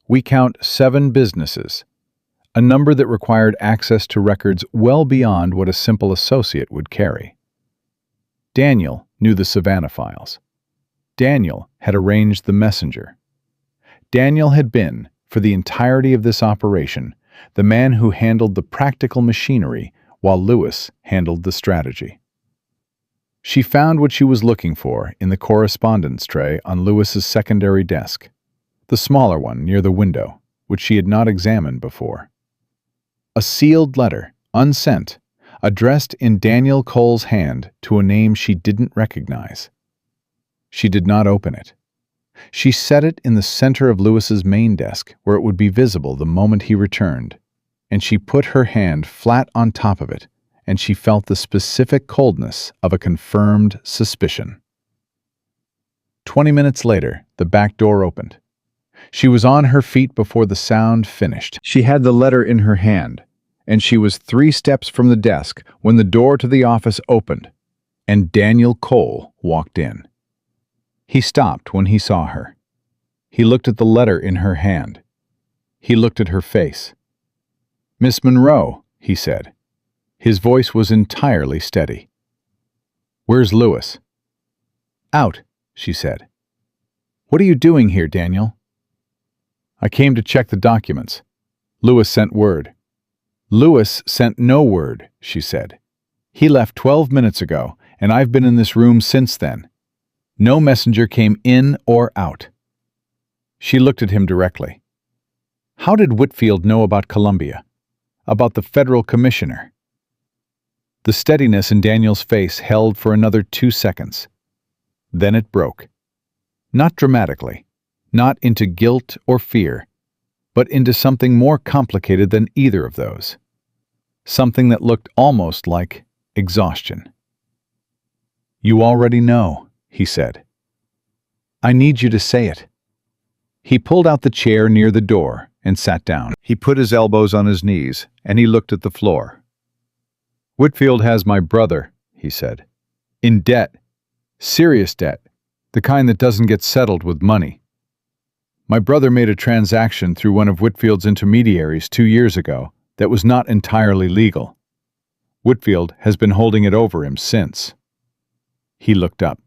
"We count 7 businesses," a number that required access to records well beyond what a simple associate would carry. Daniel knew the Savannah files. Daniel had arranged the messenger. Daniel had been, for the entirety of this operation, the man who handled the practical machinery while Lewis handled the strategy. She found what she was looking for in the correspondence tray on Lewis's secondary desk, the smaller one near the window, which she had not examined before. A sealed letter, unsent, addressed in Daniel Cole's hand to a name she didn't recognize. She did not open it. She set it in the center of Lewis's main desk where it would be visible the moment he returned, and she put her hand flat on top of it, and she felt the specific coldness of a confirmed suspicion. 20 minutes later, the back door opened. She was on her feet before the sound finished. She had the letter in her hand, and she was 3 steps from the desk when the door to the office opened, and Daniel Cole walked in. He stopped when he saw her. He looked at the letter in her hand. He looked at her face. "Miss Monroe," he said. His voice was entirely steady. "Where's Lewis?" "Out," she said. "What are you doing here, Daniel?" "I came to check the documents. Lewis sent word." "Lewis sent no word," she said. "He left 12 minutes ago, and I've been in this room since then. No messenger came in or out." She looked at him directly. "How did Whitfield know about Columbia? About the federal commissioner?" The steadiness in Daniel's face held for another 2 seconds. Then it broke. Not dramatically, not into guilt or fear, but into something more complicated than either of those. Something that looked almost like exhaustion. "You already know," he said. "I need you to say it." He pulled out the chair near the door and sat down. He put his elbows on his knees, and he looked at the floor. "Whitfield has my brother," he said. "In debt. Serious debt. The kind that doesn't get settled with money. My brother made a transaction through one of Whitfield's intermediaries 2 years ago that was not entirely legal. Whitfield has been holding it over him since." He looked up.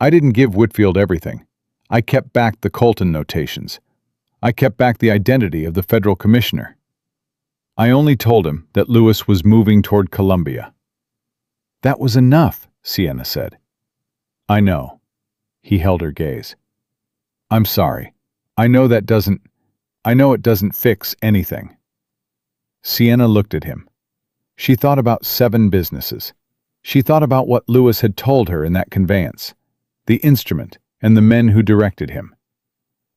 "I didn't give Whitfield everything. I kept back the Colton notations. I kept back the identity of the federal commissioner. I only told him that Lewis was moving toward Columbia." "That was enough," Sienna said. "I know." He held her gaze. "I'm sorry. I know it doesn't fix anything." Sienna looked at him. She thought about 7 businesses. She thought about what Lewis had told her in that conveyance, the instrument and the men who directed him.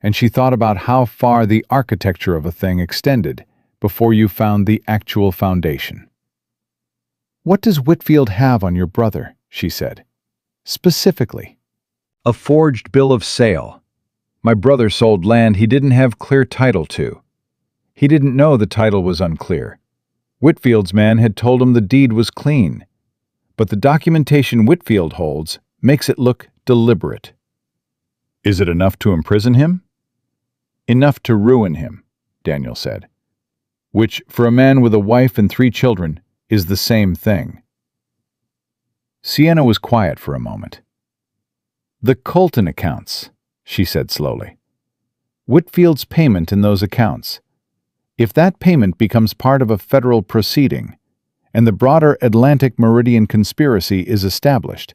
And she thought about how far the architecture of a thing extended before you found the actual foundation. "What does Whitfield have on your brother?" she said. "Specifically." "A forged bill of sale. My brother sold land he didn't have clear title to. He didn't know the title was unclear. Whitfield's man had told him the deed was clean. But the documentation Whitfield holds makes it look deliberate." "Is it enough to imprison him?" "Enough to ruin him," Daniel said. "Which, for a man with a wife and 3 children, is the same thing." Sienna was quiet for a moment. The Colton accounts, she said slowly. Whitfield's payment in those accounts. If that payment becomes part of a federal proceeding, and the broader Atlantic Meridian conspiracy is established,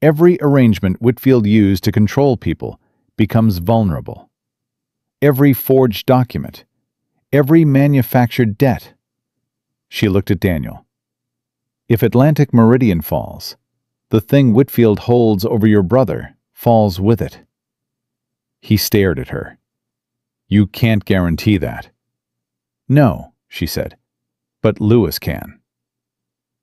every arrangement Whitfield used to control people becomes vulnerable. Every forged document, every manufactured debt. She looked at Daniel. If Atlantic Meridian falls, the thing Whitfield holds over your brother falls with it. He stared at her. You can't guarantee that. No, she said, but Lewis can.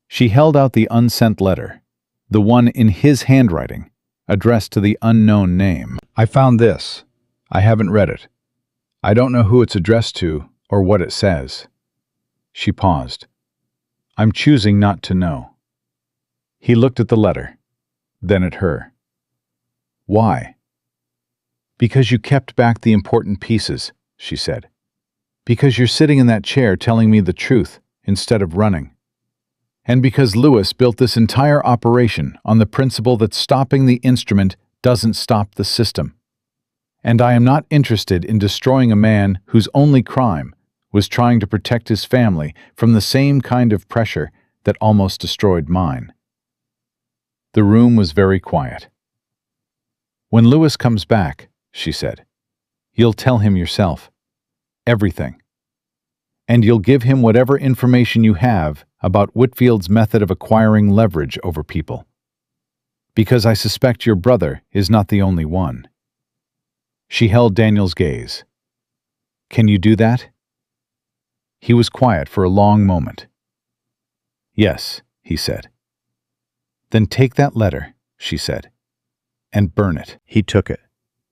She held out the unsent letter, the one in his handwriting, addressed to the unknown name. I found this. I haven't read it. I don't know who it's addressed to or what it says. She paused. I'm choosing not to know. He looked at the letter, then at her. Why? Because you kept back the important pieces, she said. Because you're sitting in that chair telling me the truth instead of running. And because Lewis built this entire operation on the principle that stopping the instrument doesn't stop the system. And I am not interested in destroying a man whose only crime was trying to protect his family from the same kind of pressure that almost destroyed mine. The room was very quiet. When Lewis comes back, she said, you'll tell him yourself. Everything. And you'll give him whatever information you have about Whitfield's method of acquiring leverage over people. Because I suspect your brother is not the only one. She held Daniel's gaze. Can you do that? He was quiet for a long moment. Yes, he said. Then take that letter, she said, and burn it. He took it.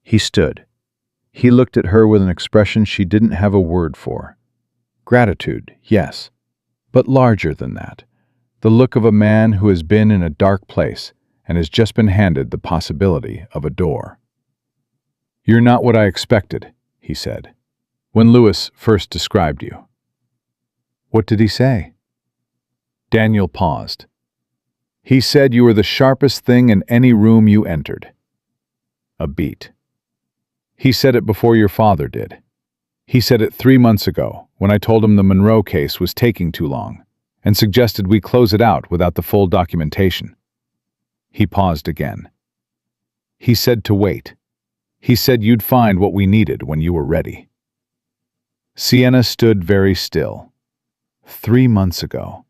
He stood. He looked at her with an expression she didn't have a word for. Gratitude, yes, but larger than that. The look of a man who has been in a dark place and has just been handed the possibility of a door. You're not what I expected, he said, when Lewis first described you. What did he say? Daniel paused. He said you were the sharpest thing in any room you entered. A beat. He said it before your father did. He said it 3 months ago, when I told him the Monroe case was taking too long, and suggested we close it out without the full documentation. He paused again. He said to wait. He said you'd find what we needed when you were ready. Sienna stood very still. 3 months ago.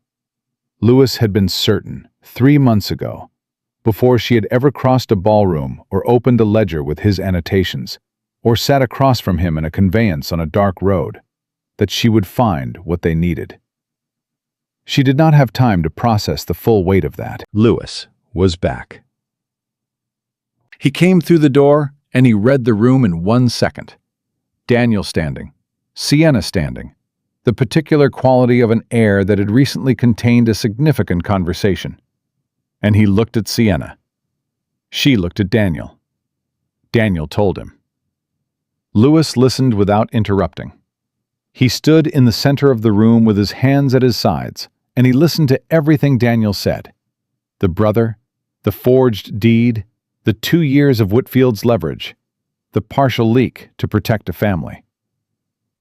Lewis had been certain, 3 months ago, before she had ever crossed a ballroom or opened a ledger with his annotations, or sat across from him in a conveyance on a dark road, that she would find what they needed. She did not have time to process the full weight of that. Lewis was back. He came through the door, and he read the room in 1 second. Daniel standing, Sienna standing, the particular quality of an air that had recently contained a significant conversation. And he looked at Sienna. She looked at Daniel. Daniel told him. Lewis listened without interrupting. He stood in the center of the room with his hands at his sides, and he listened to everything Daniel said. The brother, the forged deed, the 2 years of Whitfield's leverage, the partial leak to protect a family.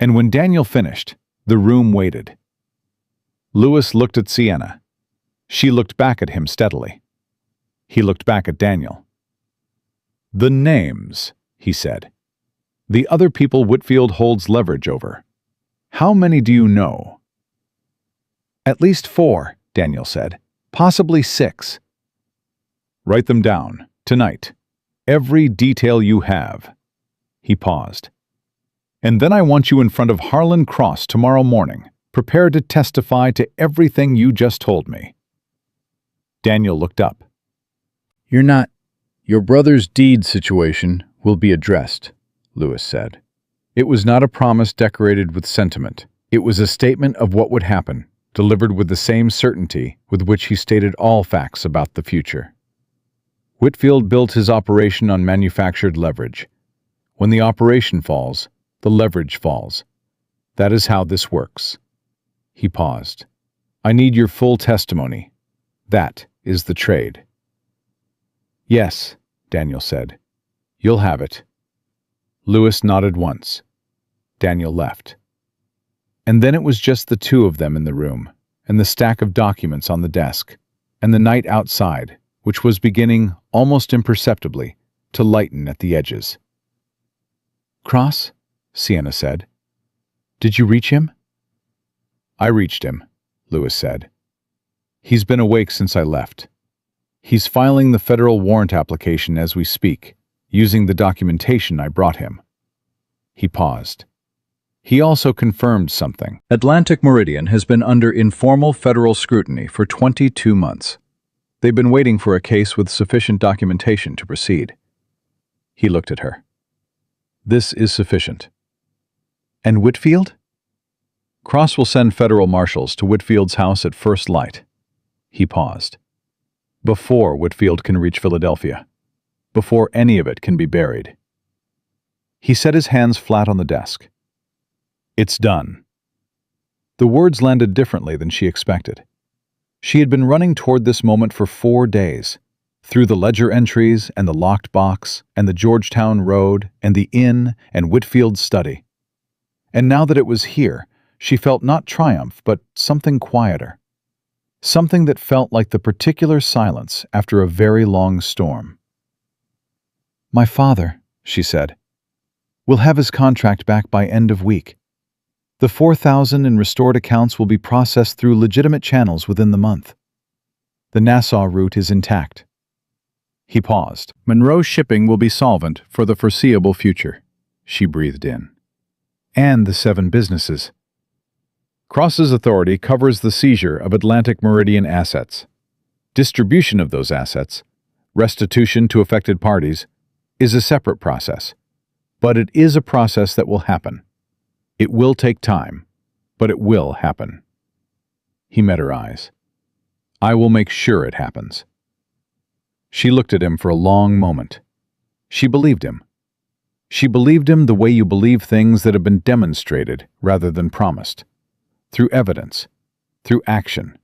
And when Daniel finished, the room waited. Lewis looked at Sienna. She looked back at him steadily. He looked back at Daniel. The names, he said. The other people Whitfield holds leverage over. How many do you know? At least 4, Daniel said. Possibly 6. Write them down, tonight. Every detail you have. He paused. And then I want you in front of Harlan Cross tomorrow morning, prepared to testify to everything you just told me. Daniel looked up. You're not. Your brother's deed situation will be addressed, Lewis said. It was not a promise decorated with sentiment. It was a statement of what would happen, delivered with the same certainty with which he stated all facts about the future. Whitfield built his operation on manufactured leverage. When the operation falls, the leverage falls. That is how this works. He paused. I need your full testimony. That is the trade. Yes, Daniel said. "You'll have it." Lewis nodded once. Daniel left. And then it was just the two of them in the room, and the stack of documents on the desk, and the night outside, which was beginning, almost imperceptibly, to lighten at the edges. "Cross?" Sienna said. "Did you reach him?" "I reached him," Lewis said. "He's been awake since I left. He's filing the federal warrant application as we speak, using the documentation I brought him." He paused. He also confirmed something. Atlantic Meridian has been under informal federal scrutiny for 22 months. They've been waiting for a case with sufficient documentation to proceed. He looked at her. "This is sufficient." "And Whitfield?" "Cross will send federal marshals to Whitfield's house at first light." He paused. "Before Whitfield can reach Philadelphia. Before any of it can be buried." He set his hands flat on the desk. "It's done." The words landed differently than she expected. She had been running toward this moment for 4 days, through the ledger entries and the locked box and the Georgetown Road and the inn and Whitfield's study. And now that it was here, she felt not triumph, but something quieter. Something that felt like the particular silence after a very long storm. "My father," she said, "will have his contract back by end of week. The 4,000 in restored accounts will be processed through legitimate channels within the month. The Nassau route is intact." He paused. "Monroe shipping will be solvent for the foreseeable future," she breathed in. "And the 7 businesses." Cross's authority covers the seizure of Atlantic Meridian assets. Distribution of those assets, restitution to affected parties, is a separate process. But it is a process that will happen. It will take time, but it will happen. He met her eyes. "I will make sure it happens." She looked at him for a long moment. She believed him. She believed him the way you believe things that have been demonstrated rather than promised. Through evidence, through action,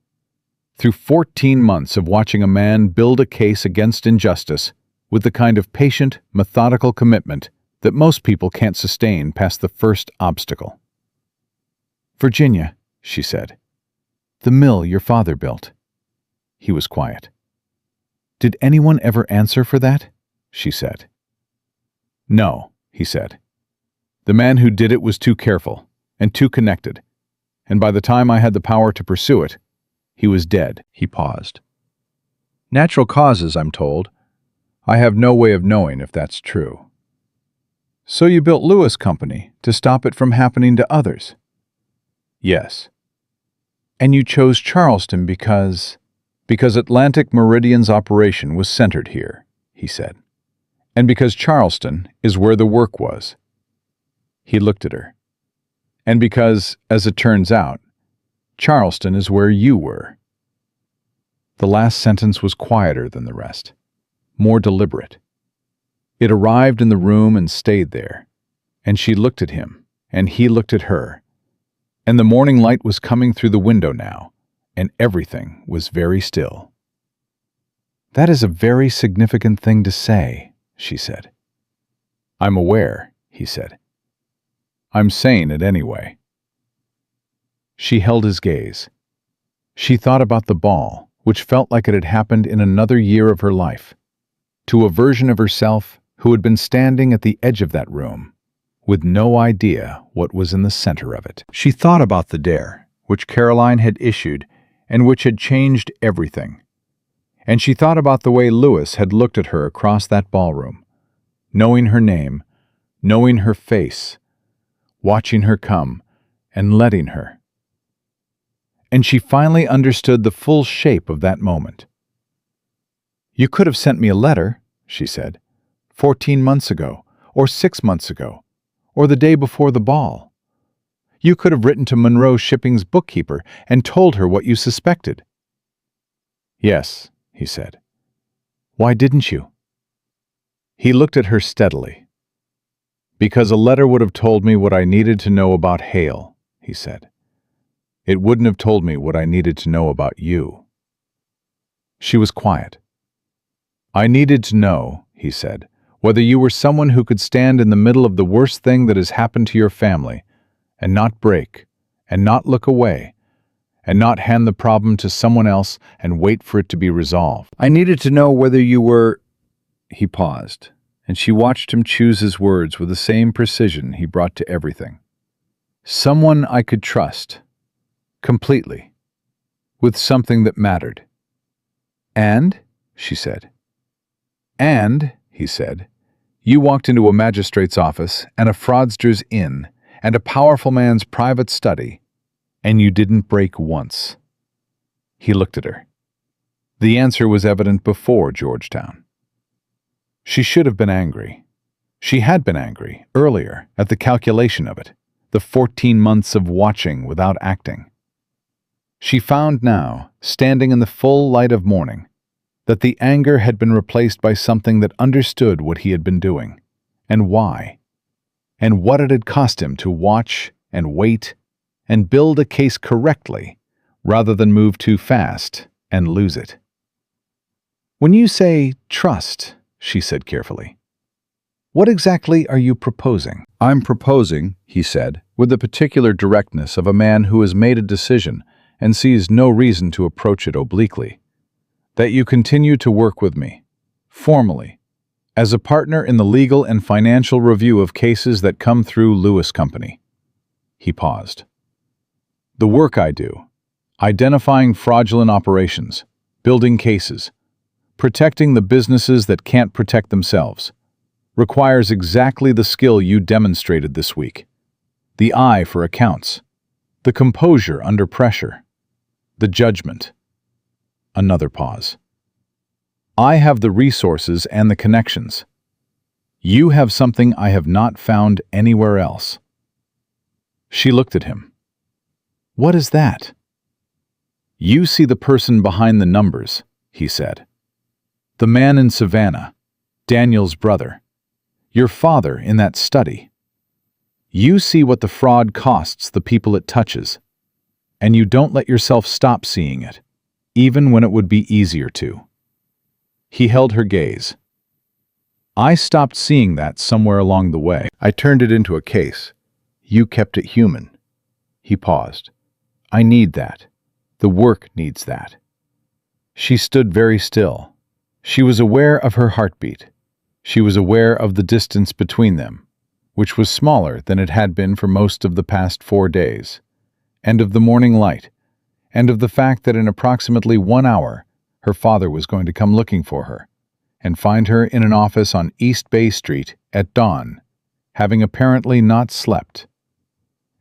through 14 months of watching a man build a case against injustice with the kind of patient, methodical commitment that most people can't sustain past the first obstacle. "Virginia," she said, "the mill your father built." He was quiet. "Did anyone ever answer for that?" she said. "No," he said. "The man who did it was too careful and too connected, and by the time I had the power to pursue it, he was dead." He paused. "Natural causes, I'm told. I have no way of knowing if that's true." "So you built Lewis Company to stop it from happening to others?" "Yes." "And you chose Charleston because Atlantic Meridian's operation was centered here," he said. "And because Charleston is where the work was." He looked at her. "And because, as it turns out, Charleston is where you were." The last sentence was quieter than the rest, more deliberate. It arrived in the room and stayed there, and she looked at him, and he looked at her, and the morning light was coming through the window now, and everything was very still. "That is a very significant thing to say," she said. "I'm aware," he said. "I'm saying it anyway." She held his gaze. She thought about the ball, which felt like it had happened in another year of her life, to a version of herself who had been standing at the edge of that room, with no idea what was in the center of it. She thought about the dare, which Caroline had issued and which had changed everything. And she thought about the way Lewis had looked at her across that ballroom, knowing her name, knowing her face, watching her come, and letting her. And she finally understood the full shape of that moment. "You could have sent me a letter," she said, 14 months ago, or 6 months ago, or the day before the ball. You could have written to Monroe Shipping's bookkeeper and told her what you suspected." "Yes," he said. "Why didn't you?" He looked at her steadily. "Because a letter would have told me what I needed to know about Hale," he said. "It wouldn't have told me what I needed to know about you." She was quiet. "I needed to know," he said, whether you were someone who could stand in the middle of the worst thing that has happened to your family and not break, and not look away, and not hand the problem to someone else and wait for it to be resolved. I needed to know whether you were... He paused, and she watched him choose his words with the same precision he brought to everything. Someone I could trust, completely, with something that mattered. And, she said. And, he said, you walked into a magistrate's office and a fraudster's inn and a powerful man's private study, and you didn't break once. He looked at her. The answer was evident before Georgetown. She should have been angry. She had been angry, earlier, at the calculation of it, the 14 months of watching without acting. She found now, standing in the full light of morning, that the anger had been replaced by something that understood what he had been doing, and why, and what it had cost him to watch and wait and build a case correctly rather than move too fast and lose it. When you say trust, she said carefully, what exactly are you proposing? I'm proposing, he said, with the particular directness of a man who has made a decision and sees no reason to approach it obliquely, that you continue to work with me, formally, as a partner in the legal and financial review of cases that come through Lewis Company. He paused. The work I do, identifying fraudulent operations, building cases, protecting the businesses that can't protect themselves, requires exactly the skill you demonstrated this week. The eye for accounts, the composure under pressure, the judgment. Another pause. I have the resources and the connections. You have something I have not found anywhere else. She looked at him. What is that? You see the person behind the numbers, he said. The man in Savannah, Daniel's brother. Your father in that study. You see what the fraud costs the people it touches, and you don't let yourself stop seeing it, even when it would be easier to. He held her gaze. I stopped seeing that somewhere along the way. I turned it into a case. You kept it human. He paused. I need that. The work needs that. She stood very still. She was aware of her heartbeat. She was aware of the distance between them, which was smaller than it had been for most of the past 4 days, and of the morning light, and of the fact that in approximately 1 hour, her father was going to come looking for her, and find her in an office on East Bay Street at dawn, having apparently not slept.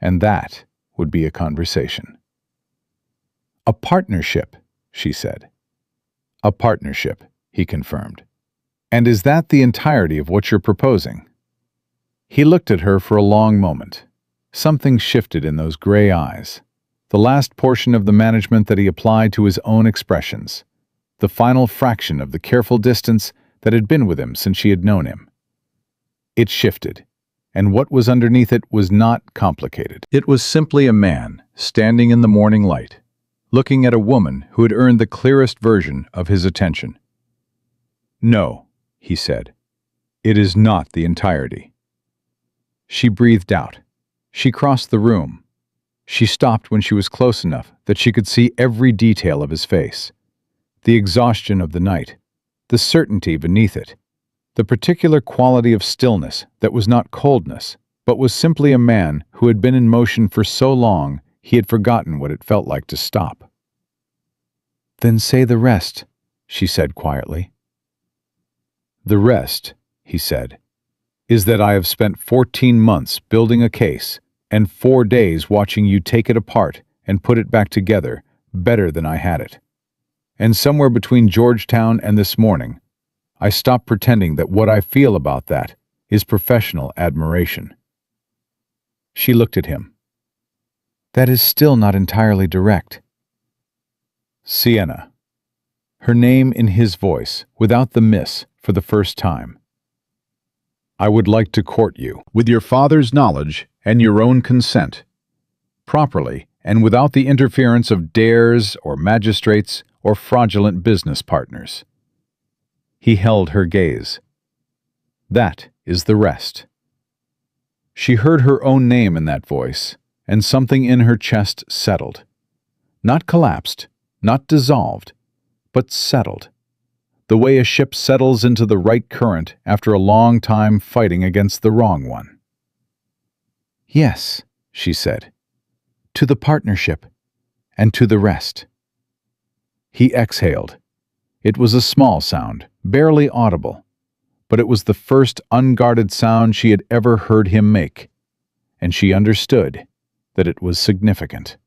And that would be a conversation. A partnership, she said. A partnership, he confirmed. And is that the entirety of what you're proposing? He looked at her for a long moment. Something shifted in those gray eyes. The last portion of the management that he applied to his own expressions. The final fraction of the careful distance that had been with him since she had known him. It shifted, and what was underneath it was not complicated. It was simply a man standing in the morning light, looking at a woman who had earned the clearest version of his attention. No, he said. It is not the entirety. She breathed out. She crossed the room. She stopped when she was close enough that she could see every detail of his face. The exhaustion of the night, the certainty beneath it, the particular quality of stillness that was not coldness, but was simply a man who had been in motion for so long he had forgotten what it felt like to stop. Then say the rest, she said quietly. The rest, he said, is that I have spent 14 months building a case and 4 days watching you take it apart and put it back together better than I had it. And somewhere between Georgetown and this morning, I stopped pretending that what I feel about that is professional admiration. She looked at him. That is still not entirely direct. Sienna. Her name in his voice, without the miss, for the first time. I would like to court you, with your father's knowledge and your own consent, properly and without the interference of dares or magistrates or fraudulent business partners. He held her gaze. That is the rest." She heard her own name in that voice, and something in her chest settled. Not collapsed, not dissolved, but settled. The way a ship settles into the right current after a long time fighting against the wrong one. "Yes," she said, "to the partnership, and to the rest." He exhaled. It was a small sound, barely audible, but it was the first unguarded sound she had ever heard him make, and she understood that it was significant.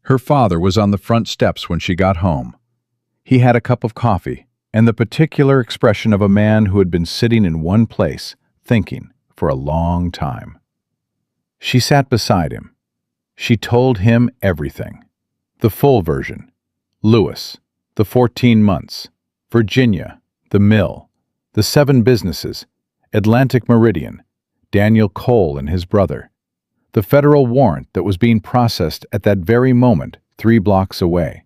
Her father was on the front steps when she got home. He had a cup of coffee and the particular expression of a man who had been sitting in one place, thinking, for a long time. She sat beside him. She told him everything. The full version. Lewis, the 14 months, Virginia, the mill, the 7 businesses, Atlantic Meridian, Daniel Cole and his brother, the federal warrant that was being processed at that very moment 3 blocks away.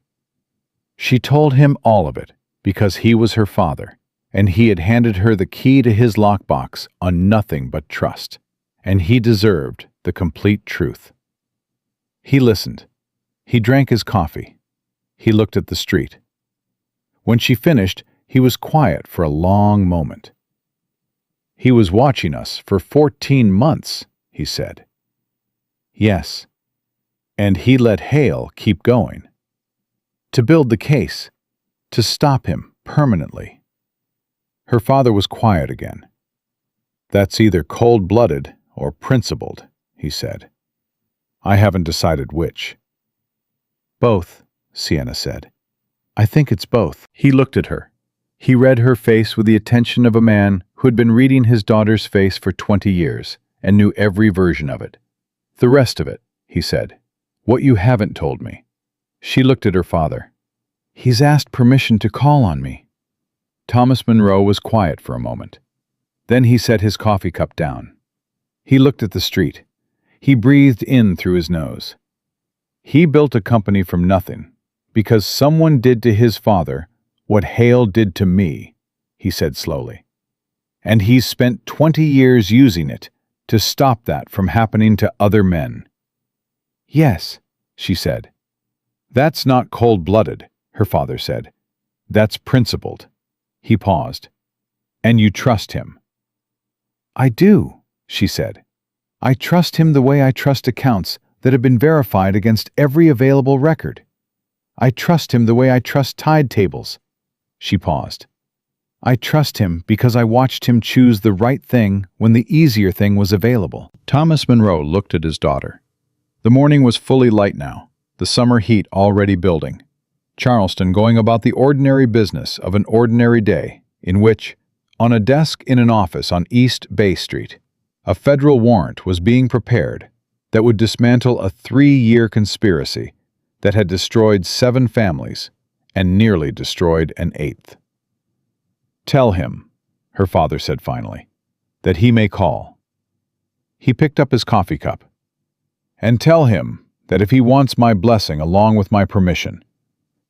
She told him all of it because he was her father, and he had handed her the key to his lockbox on nothing but trust, and he deserved the complete truth. He listened. He drank his coffee. He looked at the street. When she finished, he was quiet for a long moment. "He was watching us for 14 months, he said. "Yes. And he let Hale keep going. To build the case. To stop him permanently." Her father was quiet again. "That's either cold-blooded or principled," he said. "I haven't decided which." "Both," Sienna said. "I think it's both." He looked at her. He read her face with the attention of a man who had been reading his daughter's face for 20 years and knew every version of it. "The rest of it," he said. "What you haven't told me." She looked at her father. "He's asked permission to call on me." Thomas Monroe was quiet for a moment. Then he set his coffee cup down. He looked at the street. He breathed in through his nose. "He built a company from nothing, because someone did to his father what Hale did to me," he said slowly. "And he's spent 20 years using it to stop that from happening to other men." "Yes," she said. "That's not cold-blooded," her father said. "That's principled." He paused. "And you trust him?" "I do," she said. "I trust him the way I trust accounts that have been verified against every available record. I trust him the way I trust tide tables." She paused. "I trust him because I watched him choose the right thing when the easier thing was available." Thomas Monroe looked at his daughter. The morning was fully light now, the summer heat already building. Charleston going about the ordinary business of an ordinary day in which, on a desk in an office on East Bay Street, a federal warrant was being prepared that would dismantle a 3-year conspiracy that had destroyed 7 families and nearly destroyed an 8th. "Tell him," her father said finally, "that he may call." He picked up his coffee cup. "And tell him that if he wants my blessing along with my permission,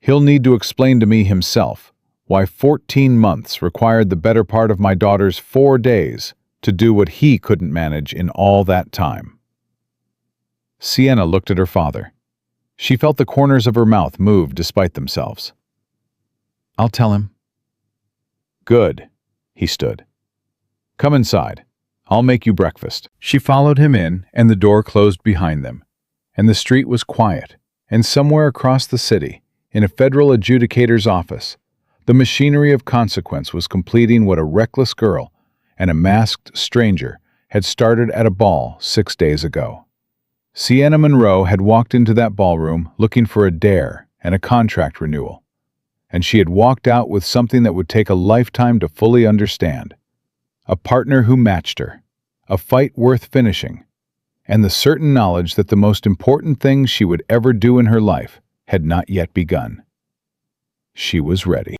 he'll need to explain to me himself why 14 months required the better part of my daughter's 4 days to do what he couldn't manage in all that time." Sienna looked at her father. She felt the corners of her mouth move despite themselves. "I'll tell him." "Good." He stood. "Come inside. I'll make you breakfast." She followed him in, and the door closed behind them. And the street was quiet, and somewhere across the city, in a federal adjudicator's office, the machinery of consequence was completing what a reckless girl and a masked stranger had started at a ball 6 days ago. Sienna Monroe had walked into that ballroom looking for a dare and a contract renewal, and she had walked out with something that would take a lifetime to fully understand. A partner who matched her, a fight worth finishing, and the certain knowledge that the most important thing she would ever do in her life had not yet begun. She was ready.